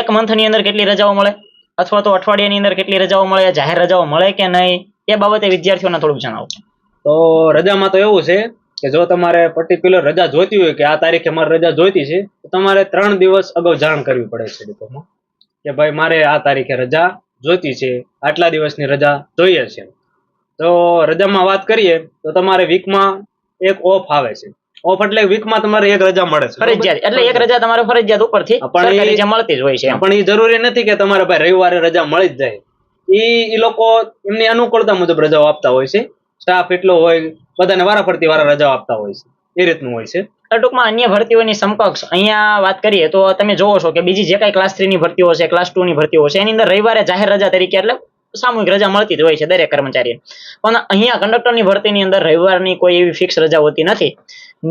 એક મંથની અંદર કેટલી રજાઓ મળે અથવા તો અઠવાડિયાની અંદર કેટલી રજાઓ મળે, જાહેર રજાઓ મળે કે નહીં, એ બાબતે વિદ્યાર્થીઓને થોડુંક જણાવો. તો રજામાં તો એવું છે કે જો તમારે પર્ટિક્યુલર રજા જોઈતી હોય કે આ તારીખે મારે રજા જોઈતી છે તો તમારે 3 દિવસ અગાઉ જાણ કરવી પડે છે ડિપોમાં કે ભાઈ મારે આ તારીખે રજા જોઈતી છે, આટલા દિવસની રજા જોઈએ છે. તો રજામાં વાત કરીએ તો તમારે વીકમાં એક ઓફ આવે છે. ઓફ એટલે વીકમાં તમારે એક રજા મળે છે ફરજિયાત, એટલે એક રજા તમારે ફરજિયાત ઉપરથી સરકારી રજા મળતી જ હોય છે. પણ એ જરૂરી નથી કે તમારે ભાઈ રવિવારે રજા મળી જ જાય. એ લોકો એમની અનુકૂળતા મુજબ રજાઓ આપતા હોય છે. સ્ટાફ એટલો હોય, બધાને વારાફરતી રજાઓ આપતા હોય છે, એ રીતનું હોય છે. ટૂંકમાં અન્ય ભરતીઓની સમકક્ષ અહીંયા વાત કરીએ તો તમે જોવો છો કે બીજી જે કઈ ક્લાસ 3 ની ભરતીઓ છે, ક્લાસ 2 ની ભરતીઓ છે, એની અંદર રવિવારે જાહેર રજા તરીકે એટલે સામૂહિક રજા મળતી જ હોય છે દરેક કર્મચારીને. પણ અહીંયા કંડક્ટરની ભરતીની અંદર રવિવારની કોઈ એવી ફિક્સ રજા હોતી નથી.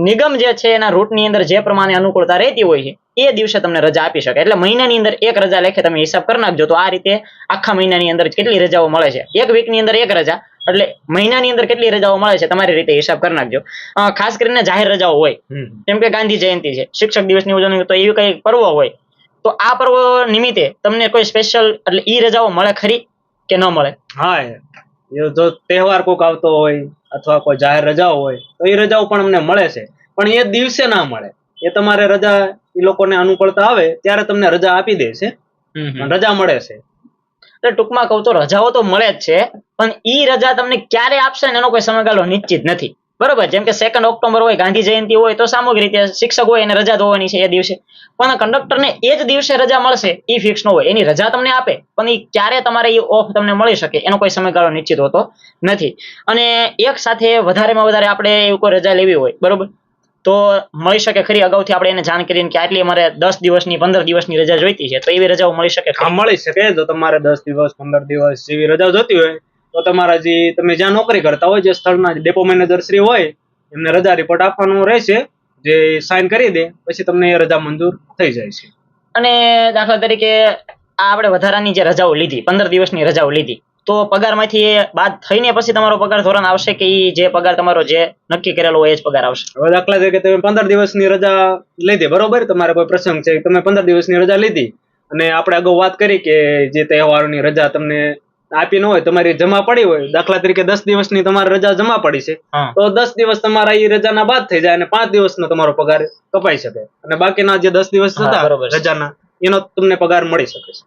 નિગમ જે છે એના રૂટની અંદર જે પ્રમાણે અનુકૂળતા રહેતી હોય છે એ દિવસે તમને રજા આપી શકે. એટલે મહિનાની અંદર એક રજા લેખે તમે હિસાબ કરી નાખજો તો આ રીતે આખા મહિનાની અંદર કેટલી રજાઓ મળે છે. એક વીકની અંદર એક રજા, એટલે મહિનાની અંદર કેટલી રજાઓ મળે છે તમારી રીતે હિસાબ કરી નાખજો. ખાસ કરીને જાહેર રજાઓ હોય, જેમ કે ગાંધી જયંતિ છે, શિક્ષક દિવસની ઉજવણી, તો એવી કઈ પર્વ હોય તો આ પર્વ નિમિત્તે તમને કોઈ સ્પેશિયલ એટલે ઈ રજાઓ મળે ખરી કે ન મળે? હા, જો તહેવાર કોઈક આવતો હોય અથવા કોઈ જાહેર રજાઓ હોય તો એ રજાઓ પણ અમને મળે છે, પણ એ દિવસે ના મળે. એ તમારે રજા એ લોકોને અનુકૂળતા આવે ત્યારે તમને રજા આપી દે છે, રજા મળે છે. એટલે ટૂંકમાં કહું તો રજાઓ તો મળે જ છે, પણ ઈ રજા તમને ક્યારે આપશે ને એનો કોઈ સમયગાળો નિશ્ચિત નથી, બરોબર. જેમ કે 2 ઓક્ટોબર હોય, ગાંધી જયંતિ હોય, તો સામૂહિક રીતે શિક્ષક હોય એને રજા હોવાની છે એ દિવસે, પણ કંડક્ટરને એ જ દિવસે રજા મળશે એ ફિક્સ ન હોય. એની રજા તમને આપે પણ એ ક્યારે તમારે એ ઓફ તમને મળી શકે એનો કોઈ સમયગાળો નિશ્ચિત હોતો નથી. અને એક સાથે વધારેમાં વધારે આપણે એવી કોઈ રજા લેવી હોય, બરોબર, તો મળી શકે ખરી? અગાઉથી આપણે એને જાણ કરીને કે આટલી અમારે 10 દિવસની 15 દિવસની રજા જોઈતી છે તો એવી રજાઓ મળી શકે? હા, મળી શકે. જો તમારે 10 દિવસ 15 દિવસ જેવી રજા જોતી હોય તો તમારા જે તમે જ્યાં નોકરી કરતા હોય, જે સ્થળના ડેપો મેનેજર શ્રી હોય એમને રજા રિપોર્ટ આપવાનું રહેશે, જે સાઇન કરી દે પછી તમને એ રજા મંજૂર થઈ જાય છે. અને દાખલા તરીકે આ આપણે વધારાની જે રજાઓ લીધી, 15 દિવસની રજાઓ લીધી, તો પગારમાંથી એ બાદ થઈને પછી તમારો પગાર ધોરણ આવશે કે ઈ જે પગાર તમારો જે નક્કી કરેલો હોય એ જ પગાર આવશે? હવે દાખલા તરીકે તમે 15 દિવસની રજા લીધી, બરોબર, તમારે કોઈ પ્રસંગ છે, તમે 15 દિવસની રજા લીધી અને આપણે અગાઉ વાત કરી કે જે તહેવારોની રજા તમને આપી ન હોય, તમારી જમા પડી હોય, દાખલા તરીકે 10 દિવસની તમારી રજા જમા પડી છે, તો 10 દિવસ તમારા એ રજાના બાદ થઈ જાય અને 5 દિવસનો તમારો પગાર કપાઈ શકે અને બાકીના જે 10 દિવસ હતા રજાના એનો તમને પગાર મળી શકે છે.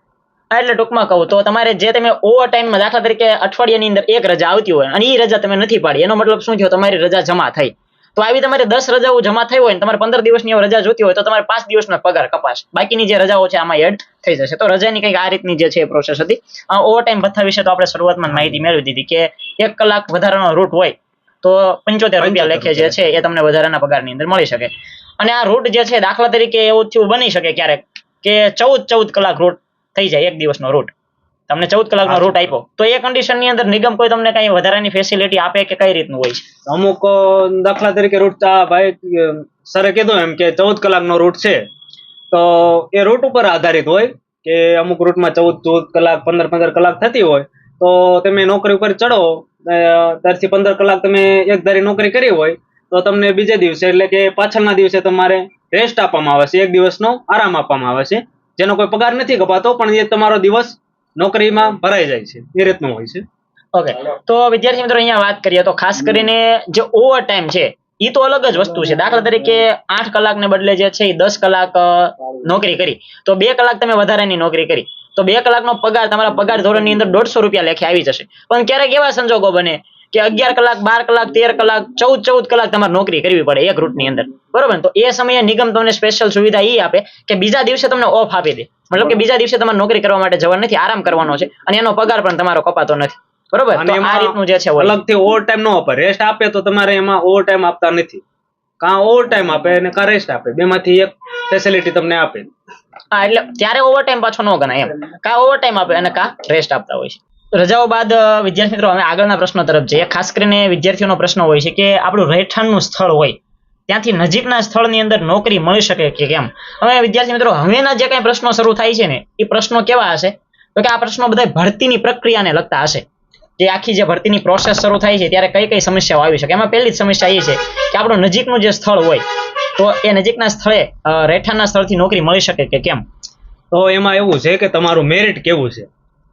એટલે ટૂંકમાં કહું તો તમારે જે તમે ઓવર ટાઈમમાં દાખલા તરીકે અઠવાડિયાની અંદર એક રજા આવતી હોય અને એ રજા તમે નથી પાડી, એનો મતલબ શું થયો? તમારી રજા જમા થઈ. તો આવી તમારે 10 રજાઓ જમા થઈ હોય ને તમારે 15 દિવસની રજા જોતી હોય તો તમારે 5 દિવસનો પગાર કપાશે, બાકીની જે રજાઓ છે આમાં એડ થઈ જશે. તો રજાની કંઈક આ રીતની જે છે એ પ્રોસેસ હતી. ઓવર ટાઈમ ભથ્થા વિશે તો આપણે શરૂઆતમાં માહિતી મેળવી દીધી કે 1 કલાક વધારાનો રૂટ હોય તો 75 રૂપિયા લેખે જે છે એ તમને વધારાના પગારની અંદર મળી શકે. અને આ રૂટ જે છે દાખલા તરીકે એવું થયું બની શકે ક્યારેક કે 14 કલાક રૂટ થઈ જાય, એક દિવસનો રૂટ તમને 14 કલાકનો રૂટ આપ્યો તો એ કન્ડિશનની અંદર નિગમ કોઈ તમને કઈ વધારાની ફેસિલિટી આપે કે કઈ રીતનું હોય છે? અમુક દાખલા તરીકે રૂટ ભાઈ સરે કીધું એમ કે 14 કલાકનો રૂટ છે તો એ રૂટ ઉપર આધારિત હોય કે અમુક રૂટમાં 14 કલાક 15 કલાક થતી હોય તો તમે નોકરી ઉપર ચડો ત્યારથી 15 કલાક તમે એક ધારી નોકરી કરી હોય તો તમને બીજે દિવસે એટલે કે પાછળના દિવસે તમારે રેસ્ટ આપવામાં આવે છે, એક દિવસનો આરામ આપવામાં આવે છે, જેનો કોઈ પગાર નથી કપાતો પણ એ તમારો દિવસ નોકરીમાં ભરાઈ જાય છે, એ રીતનું હોય છે. ઓકે, તો વિદ્યાર્થી મિત્રો અહીંયા વાત કરીએ તો ખાસ કરીને જે ઓવર ટાઈમ છે એ તો અલગ જ વસ્તુ છે. દાખલા તરીકે 8 કલાકને બદલે જે છે એ 10 કલાક નોકરી કરી તો 2 કલાક તમે વધારાની નોકરી કરી તો 2 કલાકનો પગાર તમારા પગાર ધોરણની અંદર 150 રૂપિયા લેખે આવી જશે. પણ ક્યારેક એવા સંજોગો બને કે 11 કલાક 12 કલાક 13 કલાક 14 કલાક તમારે નોકરી કરવી પડે એક રૂટની અંદર, બરોબર? તો એ સમયે નિગમ તમને સ્પેશિયલ સુવિધા એ આપે કે બીજા દિવસે તમને ઓફ આપી દે, મતલબ કે બીજા દિવસે તમારે નોકરી કરવા માટે જવાનું નથી, આરામ કરવાનો છે અને એનો પગાર પણ તમારો કપાતો નથી, બરોબર? તો આ રીતનું જે છે અલગથી ઓવર ટાઈમ નો આપે, રેસ્ટ આપે તો તમારે એમાં ઓવર ટાઈમ આપતા નથી, કાં ઓવર ટાઈમ આપે અને કાં રેસ્ટ આપે, બેમાંથી એક ફેસિલિટી તમને આપે. હા, એટલે ત્યારે ઓવર ટાઈમ પાછો ન ગણાય એમ, કાં ઓવર ટાઈમ આપે અને કાં રેસ્ટ આપતા હોય છે. રજાઓ બાદ વિદ્યાર્થી મિત્રો હવે આગળના પ્રશ્નો તરફ જઈએ. ખાસ કરીને વિદ્યાર્થીઓનો પ્રશ્ન હોય છે કે આપણું રહેઠાણનું સ્થળ હોય ત્યાંથી નજીકના સ્થળની અંદર નોકરી મળી શકે કે કેમ? હવે વિદ્યાર્થી મિત્રો હવેના જે કઈ પ્રશ્નો શરૂ થાય છે ને એ પ્રશ્નો કેવા હશે તો કે આ પ્રશ્નો બધા ભરતીની પ્રક્રિયાને લગતા હશે. જે આખી જે ભરતીની પ્રોસેસ શરૂ થાય છે ત્યારે કઈ કઈ સમસ્યાઓ આવી શકે, એમાં પહેલી જ સમસ્યા એ છે કે આપણું નજીકનું જે સ્થળ હોય તો એ નજીકના સ્થળે રહેઠાણના સ્થળથી નોકરી મળી શકે કે કેમ? તો એમાં એવું છે કે તમારું મેરિટ કેવું છે.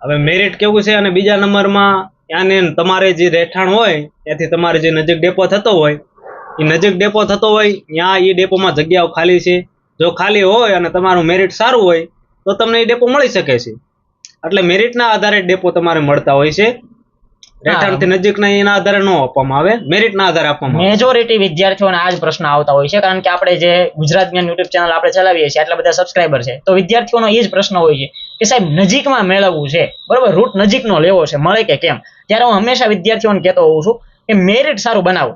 હવે મેરિટ કેવું છે અને બીજા નંબરમાં ત્યાંને તમારે જે રહેઠાણ હોય ત્યાંથી તમારે જે નજીક ડેપો થતો હોય એ નજીક ડેપો થતો હોય ત્યાં એ ડેપોમાં જગ્યાઓ ખાલી છે, જો ખાલી હોય અને તમારું મેરિટ સારું હોય તો તમને એ ડેપો મળી શકે છે. એટલે મેરિટના આધારે ડેપો તમારે મળતા હોય છે, રહેઠાણથી નજીકના એના આધારે ન આપવામાં આવે, મેરિટના આધારે આપવામાં આવે. મેજોરિટી વિદ્યાર્થીઓને આ જ પ્રશ્ન આવતા હોય છે કારણ કે આપણે જે ગુજરાત જ્ઞાન યુટ્યુબ ચેનલ આપણે ચલાવીએ છીએ આટલા બધા સબસ્ક્રાઇબર છે તો વિદ્યાર્થીઓનો એ જ પ્રશ્ન હોય છે કે સાહેબ નજીકમાં મેળવવું છે, બરોબર, રૂટ નજીકનો લેવો છે, મળે કે કેમ? ત્યારે હું હંમેશા વિદ્યાર્થીઓને કહેતો હોઉં છું કે મેરિટ સારું બનાવો.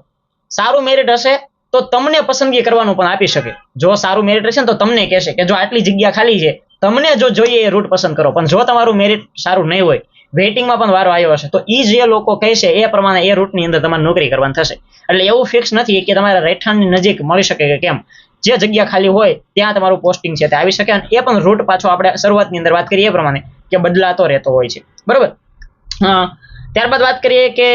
સારું મેરિટ હશે તો તમને પસંદગી કરવાનું પણ આપી શકે. જો સારું મેરિટ હશે ને તો તમને કહેશે કે જો આટલી જગ્યા ખાલી છે, તમને જો જોઈએ એ રૂટ પસંદ કરો. પણ જો તમારું મેરિટ સારું નહીં હોય, વેઇટિંગમાં પણ વારો આવ્યો હશે તો એ જે લોકો કહેશે એ પ્રમાણે એ રૂટની અંદર તમારે નોકરી કરવાની થશે. એટલે એવું ફિક્સ નથી કે તમારા રહેઠાણની નજીક મળી શકે કે કેમ. જે જગ્યા ખાલી હોય ત્યાં તમારું પોસ્ટિંગ છે તે આવી શકે અને એ પણ રૂટ પાછો આપણે શરૂઆતની અંદર વાત કરીએ એ પ્રમાણે કે બદલાતો રહેતો હોય છે, બરોબર? ત્યારબાદ વાત કરીએ કે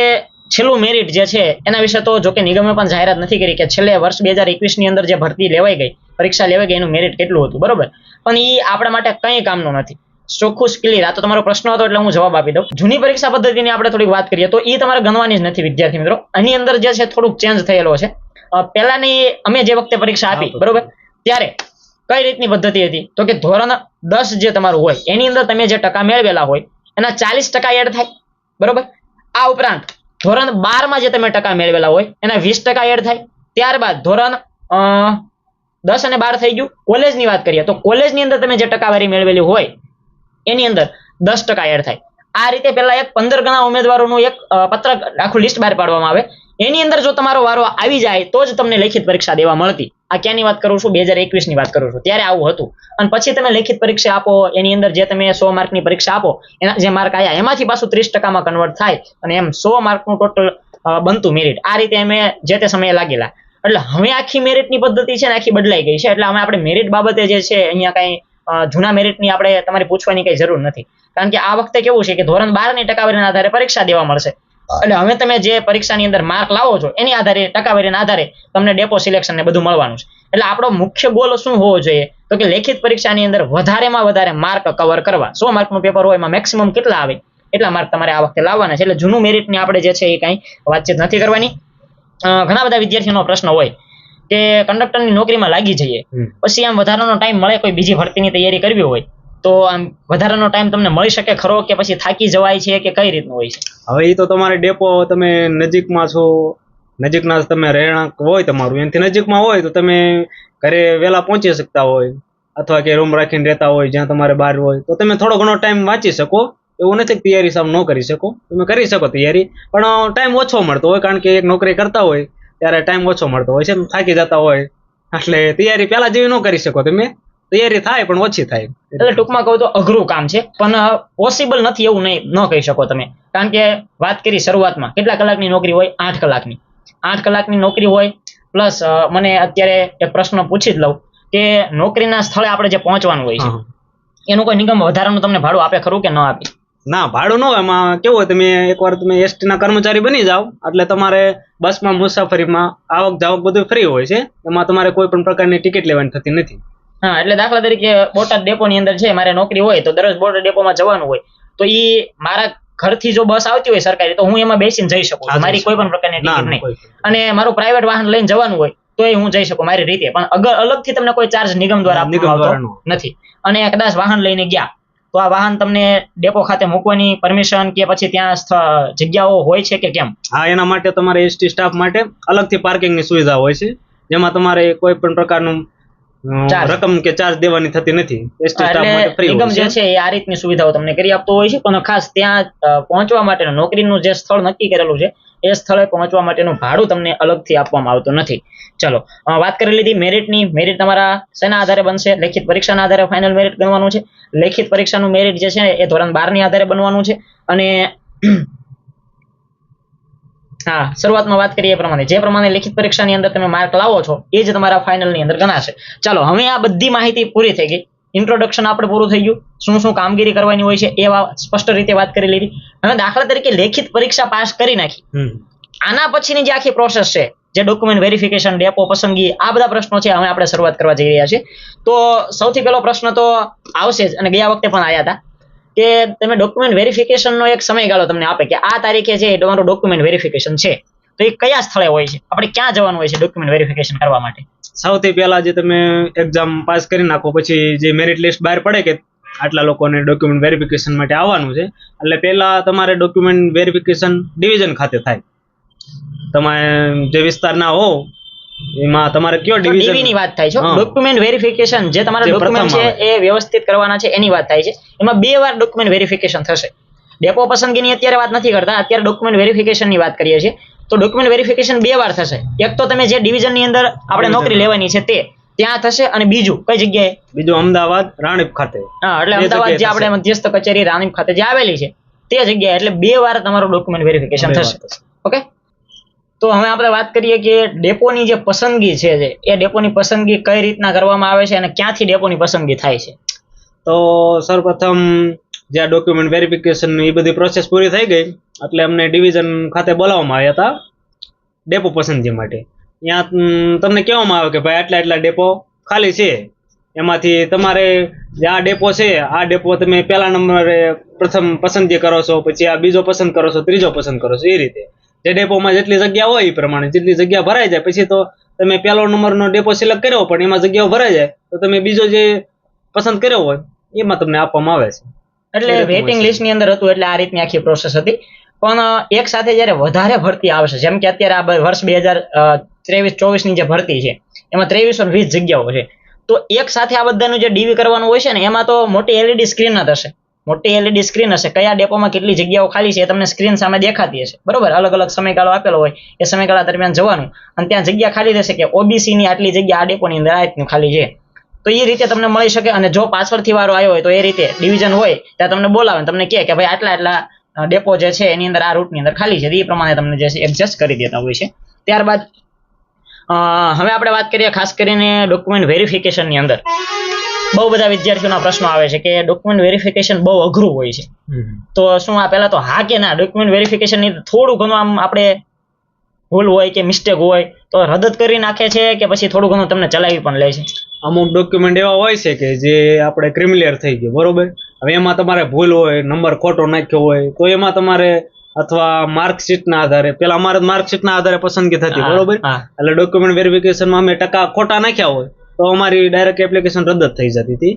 છેલ્લું મેરિટ જે છે એના વિશે તો જો કે નિગમે પણ જાહેરાત નથી કરી કે છેલ્લે વર્ષ 2021 ની અંદર જે ભરતી લેવાઈ ગઈ, પરીક્ષા લેવાઈ ગઈ, એનું મેરિટ કેટલું હતું, બરોબર? પણ એ આપણા માટે કંઈ કામનું નથી. ચોખ્ખું ક્લિયર. આ તો તમારો પ્રશ્ન હતો એટલે હું જવાબ આપી દઉં. જૂની પરીક્ષા પદ્ધતિની આપણે થોડીક વાત કરીએ તો એ તમારે ગણવાની જ નથી વિદ્યાર્થી મિત્રો. આની અંદર જે છે થોડુંક ચેન્જ થયેલો છે. પહેલાની અમે જે વખતે પરીક્ષા આપી, બરોબર, ત્યારે કઈ રીતની પદ્ધતિ હતી તો કે ધોરણ 10 જે તમારું હોય એની અંદર તમે જે ટકા મેળવેલા હોય એના 40% એડ થાય, બરોબર? આ ઉપરાંત ધોરણ 12 માં જે તમે ટકા મેળવેલા હોય એના 20% એડ થાય. ત્યારબાદ ધોરણ 10 અને 12 થઈ ગયું. કોલેજની વાત કરીએ તો કોલેજની અંદર તમે જે ટકાવારી મેળવેલી હોય એની અંદર 10% એડ થાય. આ રીતે પહેલા એક 15 ગણા ઉમેદવારોનું એક પત્રક આખું લિસ્ટ બહાર પાડવામાં આવે. એની અંદર જો તમારો વારો આવી જાય તો જ તમને લેખિત પરીક્ષા દેવા મળતી. આ ક્યાંની વાત કરું છું? 2021 ની વાત કરું છું. ત્યારે આવું હતું. અને પછી તમે લેખિત પરીક્ષા આપો, એની અંદર જે તમે 100 માર્કની પરીક્ષા આપો એના જે માર્ક આવ્યા એમાંથી પાછું 30% માં કન્વર્ટ થાય અને એમ 100 માર્કનું ટોટલ બનતું મેરિટ. આ રીતે અમે જે તે સમયે લાગેલા. એટલે હવે આખી મેરિટની પદ્ધતિ છે ને આખી બદલાઈ ગઈ છે. એટલે અમે આપણે મેરિટ બાબતે જે છે અહીંયા કઈ જૂના મેરિટની આપણે તમારી પૂછવાની કઈ જરૂર નથી. કારણ કે આ વખતે કેવું છે કે ધોરણ 12 ની ટકાવારીના આધારે પરીક્ષા દેવા મળશે. એટલે હવે તમે જે પરીક્ષાની અંદર માર્ક લાવો છો એની આધારે ટકાવારીના આધારે તમને ડેપો સિલેક્શન ને બધું મળવાનું છે. એટલે આપણો મુખ્ય ગોલ શું હોવો જોઈએ તો કે લેખિત પરીક્ષાની અંદર વધારેમાં વધારે માર્ક કવર કરવા. 100 માર્કનું પેપર હોય એમાં મેક્સિમમ કેટલા આવે એટલા માર્ક તમારે આ વખતે લાવવાના છે. એટલે જૂનું મેરિટની આપણે જે છે એ કાંઈ વાતચીત નથી કરવાની. ઘણા બધા વિદ્યાર્થીઓનો પ્રશ્ન હોય કે કંડક્ટરની નોકરીમાં લાગી જઈએ પછી આમ વધારાનો ટાઈમ મળે કોઈ બીજી ભરતીની તૈયારી કરવી હોય તો આમ વધારાનો ટાઈમ તમને મળી શકે ખરો કે પછી થાકી જવાય છે કે કઈ રીતનું હોય છે? હવે એ તો તમારે ડેપો તમે નજીકમાં છો, નજીકના તમે રહેણાંક હોય તમારું એનાથી નજીકમાં હોય તો તમે ઘરે વહેલા પહોંચી શકતા હોય અથવા કે રૂમ રાખીને રહેતા હોય જ્યાં તમારે બહાર હોય તો તમે થોડો ઘણો ટાઈમ વાંચી શકો. એવું નથી કે તૈયારી સામ ન કરી શકો, તમે કરી શકો તૈયારી, પણ ટાઈમ ઓછો મળતો હોય કારણ કે એક નોકરી કરતા હોય ત્યારે ટાઈમ ઓછો મળતો હોય છે, થાકી જતા હોય એટલે તૈયારી પહેલા જેવી ન કરી શકો તમે. તૈયારી થાય પણ ઓછી થાય. એટલે ટૂંકમાં કહું તો અઘરું કામ છે પણ પોસિબલ નથી એવું ન કહી શકો તમે. કારણ કે વાત કરી શરૂઆતમાં કેટલા કલાકની નોકરી હોય? 8 કલાકની. 8 કલાકની નોકરી હોય પ્લસ મને અત્યારે એક પ્રશ્ન પૂછી જ લઉં કે નોકરીના સ્થળે આપણે જે પહોંચવાનું હોય છે એનું કોઈ નિગમ વધારાનું તમને ભાડું આપે ખરું કે ન આપે? ના, ભાડું ન હોય. એમાં કેવું હોય તમે એકવાર તમે એસટી ના કર્મચારી બની જાઓ એટલે તમારે બસમાં મુસાફરીમાં આવક જાવક બધું ફ્રી હોય છે. એમાં તમારે કોઈ પણ પ્રકારની ટિકિટ લેવાની થતી નથી. હા, એટલે દાખલા તરીકે બોટાદ ડેપોની અંદર છે મારે નોકરી હોય તો દરરોજ બોટાદ ડેપોમાં જવાનું હોય તો ઈ મારા ઘરથી જો બસ આવતી હોય સરકારી તો હું એમાં બેસીને જઈ શકું. મારી કોઈ પણ પ્રકારની ટિકિટ નહીં. અને મારું પ્રાઇવેટ વાહન લઈને જવાનું હોય તો હું જઈ શકું મારી રીતે, પણ અલગથી તમને કોઈ ચાર્જ નિગમ દ્વારા આપવામાં આવતો નથી. અને કદાચ વાહન લઈને ગયા તો આ વાહન તમને ડેપો ખાતે મૂકવાની પરમિશન કે પછી ત્યાં જગ્યાઓ હોય છે કે કેમ? હા, એના માટે તમારે એસટી સ્ટાફ માટે અલગથી પાર્કિંગની સુવિધા હોય છે જેમાં તમારે કોઈ પણ પ્રકારનું રકમ કે ચાર્જ દેવાની થતી નથી. એસટી સ્ટાફ માટે ફ્રી નિગમ જે છે એ આ રીતની સુવિધાઓ તમને કરી આપતો હોય છે. પણ ખાસ ત્યાં પહોંચવા માટેનું નોકરીનું જે સ્થળ નક્કી કરેલું છે એ સ્થળે પહોંચવા માટેનું ભાડું તમને અલગથી આપવામાં આવતું નથી. ચલો, વાત કરી લીધી મેરિટની. મેરિટ તમારા શેના આધારે બનશે? લેખિત પરીક્ષાના આધારે ફાઇનલ મેરિટ ગણવાનું છે. લેખિત પરીક્ષાનું મેરિટ જે છે એ ધોરણ 12 ની આધારે બનવાનું છે. અને હા, શરૂઆતમાં વાત કરીએ એ પ્રમાણે જે પ્રમાણે લેખિત પરીક્ષાની અંદર તમે માર્ક લાવો છો એ જ તમારા ફાઇનલની અંદર ગણાશે. ચાલો, હવે આ બધી માહિતી પૂરી થઈ ગઈ. ઇન્ટ્રોડક્શન આપણે પૂરું થઈ ગયું. શું શું કામગીરી કરવાની હોય છે એ સ્પષ્ટ રીતે વાત કરી લીધી. હવે દાખલા તરીકે લેખિત પરીક્ષા પાસ કરી નાખી, આના પછીની જે આખી પ્રોસેસ છે જે ડોક્યુમેન્ટ વેરિફિકેશન, ડેપો પસંદગી, આ બધા પ્રશ્નો છે હવે આપણે શરૂઆત કરવા જઈ રહ્યા છીએ. તો સૌથી પહેલો પ્રશ્ન તો આવશે જ અને ગયા વખતે પણ આવ્યા હતા કે તમે ડોક્યુમેન્ટ વેરિફિકેશનનો એક સમયગાળો તમને આપે કે આ તારીખે છે તમારું ડોક્યુમેન્ટ વેરિફિકેશન છે તો એ કયા સ્થળે હોય છે, આપણે ક્યાં જવાનું હોય છે ડોક્યુમેન્ટ વેરિફિકેશન કરવા માટે? સૌથી પહેલા જે તમે એક્ઝામ પાસ કરી નાખો પછી જે મેરિટ લિસ્ટ બહાર પડે કે આટલા લોકોને ડોક્યુમેન્ટ વેરિફિકેશન માટે આવવાનું છે એટલે પહેલા તમારે ડોક્યુમેન્ટ વેરિફિકેશન ડિવિઝન ખાતે થાય. તમે જે વિસ્તારના હો એમાં તમારે કયો ડિવિઝન ની વાત થાય છે. ડોક્યુમેન્ટ વેરિફિકેશન જે તમારા ડોક્યુમેન્ટ છે એ વ્યવસ્થિત કરવાના છે એની વાત થાય છે. એમાં 2 વાર ડોક્યુમેન્ટ વેરિફિકેશન થશે. ડેપો પસંદગીની અત્યારે વાત નથી કરતા, અત્યારે ડોક્યુમેન્ટ વેરિફિકેશનની વાત કરીએ છીએ. તો ડોક્યુમેન્ટ વેરિફિકેશન 2 વાર થશે. એક તો તમે જે ડિવિઝનની અંદર આપણે નોકરી લેવાની છે તે ત્યાં થશે અને બીજું કઈ જગ્યાએ? બીજું અમદાવાદ રાણીપ ખાતે. હા, એટલે અમદાવાદ જે આપણે મધ્યસ્થ કચેરી રાણીપ ખાતે જે આવેલી છે તે જગ્યાએ એટલે 2 વાર તમારું ડોક્યુમેન્ટ વેરિફિકેશન થશે. ઓકે, તો હવે આપણે વાત કરીએ કે ડેપોની જે પસંદગી છે એ ડેપોની પસંદગી કઈ રીતના કરવામાં આવે છે અને ક્યાંથી ડેપોની પસંદગી થાય છે? તો સર્વપ્રથમ જે આ ડોક્યુમેન્ટ વેરિફિકેશન એ બધી પ્રોસેસ પૂરી થઈ ગઈ એટલે અમને ડિવિઝન ખાતે બોલાવવામાં આવ્યા હતા ડેપો પસંદગી માટે. ત્યાં તમને કહેવામાં આવે કે ભાઈ આટલા ડેપો ખાલી છે, એમાંથી તમારે જે આ ડેપો છે આ ડેપો તમે પહેલા નંબરે પ્રથમ પસંદગી કરો છો, પછી આ બીજો પસંદ કરો છો, ત્રીજો પસંદ કરો છો. એ રીતે જે ડેપોમાં જેટલી જગ્યા હોય એ પ્રમાણે જેટલી જગ્યા ભરાઈ જાય પછી તો તમે પહેલો નંબરનો ડેપો સિલેક્ટ કર્યો પણ એમાં જગ્યાઓ ભરાઈ જાય તો તમે બીજો જે પસંદ કર્યો હોય એમાં તમને આપવામાં આવે છે. એટલે વેઇટિંગ લિસ્ટની અંદર હતું એટલે આ રીતની આખી પ્રોસેસ હતી. પણ એક સાથે જ્યારે વધારે ભરતી આવશે જેમ કે અત્યારે આ વર્ષ 2023-24 ની જે ભરતી છે એમાં 2320 જગ્યાઓ છે તો એક સાથે આ બધાનું જે ડીવી કરવાનું હોય છે ને એમાં તો મોટી એલઈડી સ્ક્રીન જ હશે. મોટી એલઈડી સ્ક્રીન હશે. કયા ડેપોમાં કેટલી જગ્યાઓ ખાલી છે એ તમને સ્ક્રીન સામે દેખાતી હશે. બરોબર, અલગ અલગ સમયગાળો આપેલો હોય એ સમયગાળા દરમિયાન જવાનું અને ત્યાં જગ્યા ખાલી રહેશે કે ઓબીસી ની આટલી જગ્યા આ ડેપોની અંદર આ રીતનું ખાલી છે તો એ રીતે તમને મળી શકે. અને જો પાછળથી વારો આવ્યો હોય તો એ રીતે ડિવિઝન હોય ત્યાં તમને બોલાવે તમને કહે કે ભાઈ આટલા ડેપો જે છે એની અંદર આ રૂટની અંદર ખાલી છે એ પ્રમાણે તમને જે છે એડજસ્ટ કરી દેતા હોય છે. ત્યારબાદ હવે આપણે વાત કરીએ ખાસ કરીને ડોક્યુમેન્ટ વેરિફિકેશનની અંદર બહુ બધા વિદ્યાર્થીઓના પ્રશ્નો આવે છે કે ડોક્યુમેન્ટ વેરિફિકેશન બહુ અઘરું હોય છે, તો શું આ પહેલા તો હા કે ના ડોક્યુમેન્ટ વેરિફિકેશન ની થોડું ઘણું આમ આપણે ભૂલ હોય કે મિસ્ટેક હોય તો રદ કરી નાખે છે કે પછી થોડું ઘણું તમને ચલાવી પણ લે છે? અમુક ડોક્યુમેન્ટ એવા હોય છે કે જે આપણે ક્રિમિલિયર થઈ ગયું, બરોબર. હવે એમાં તમારે ભૂલ હોય, નંબર ખોટો નાખ્યો હોય, તો એમાં તમારે અથવા માર્કશીટ ના આધારે, પેલા અમારે માર્કશીટ ના આધારે પસંદગી થતી, બરોબર. એટલે ડોક્યુમેન્ટ વેરિફિકેશનમાં અમે ટકા ખોટા નાખ્યા હોય તો અમારી ડાયરેક્ટ એપ્લિકેશન રદ જ થઈ જતી હતી.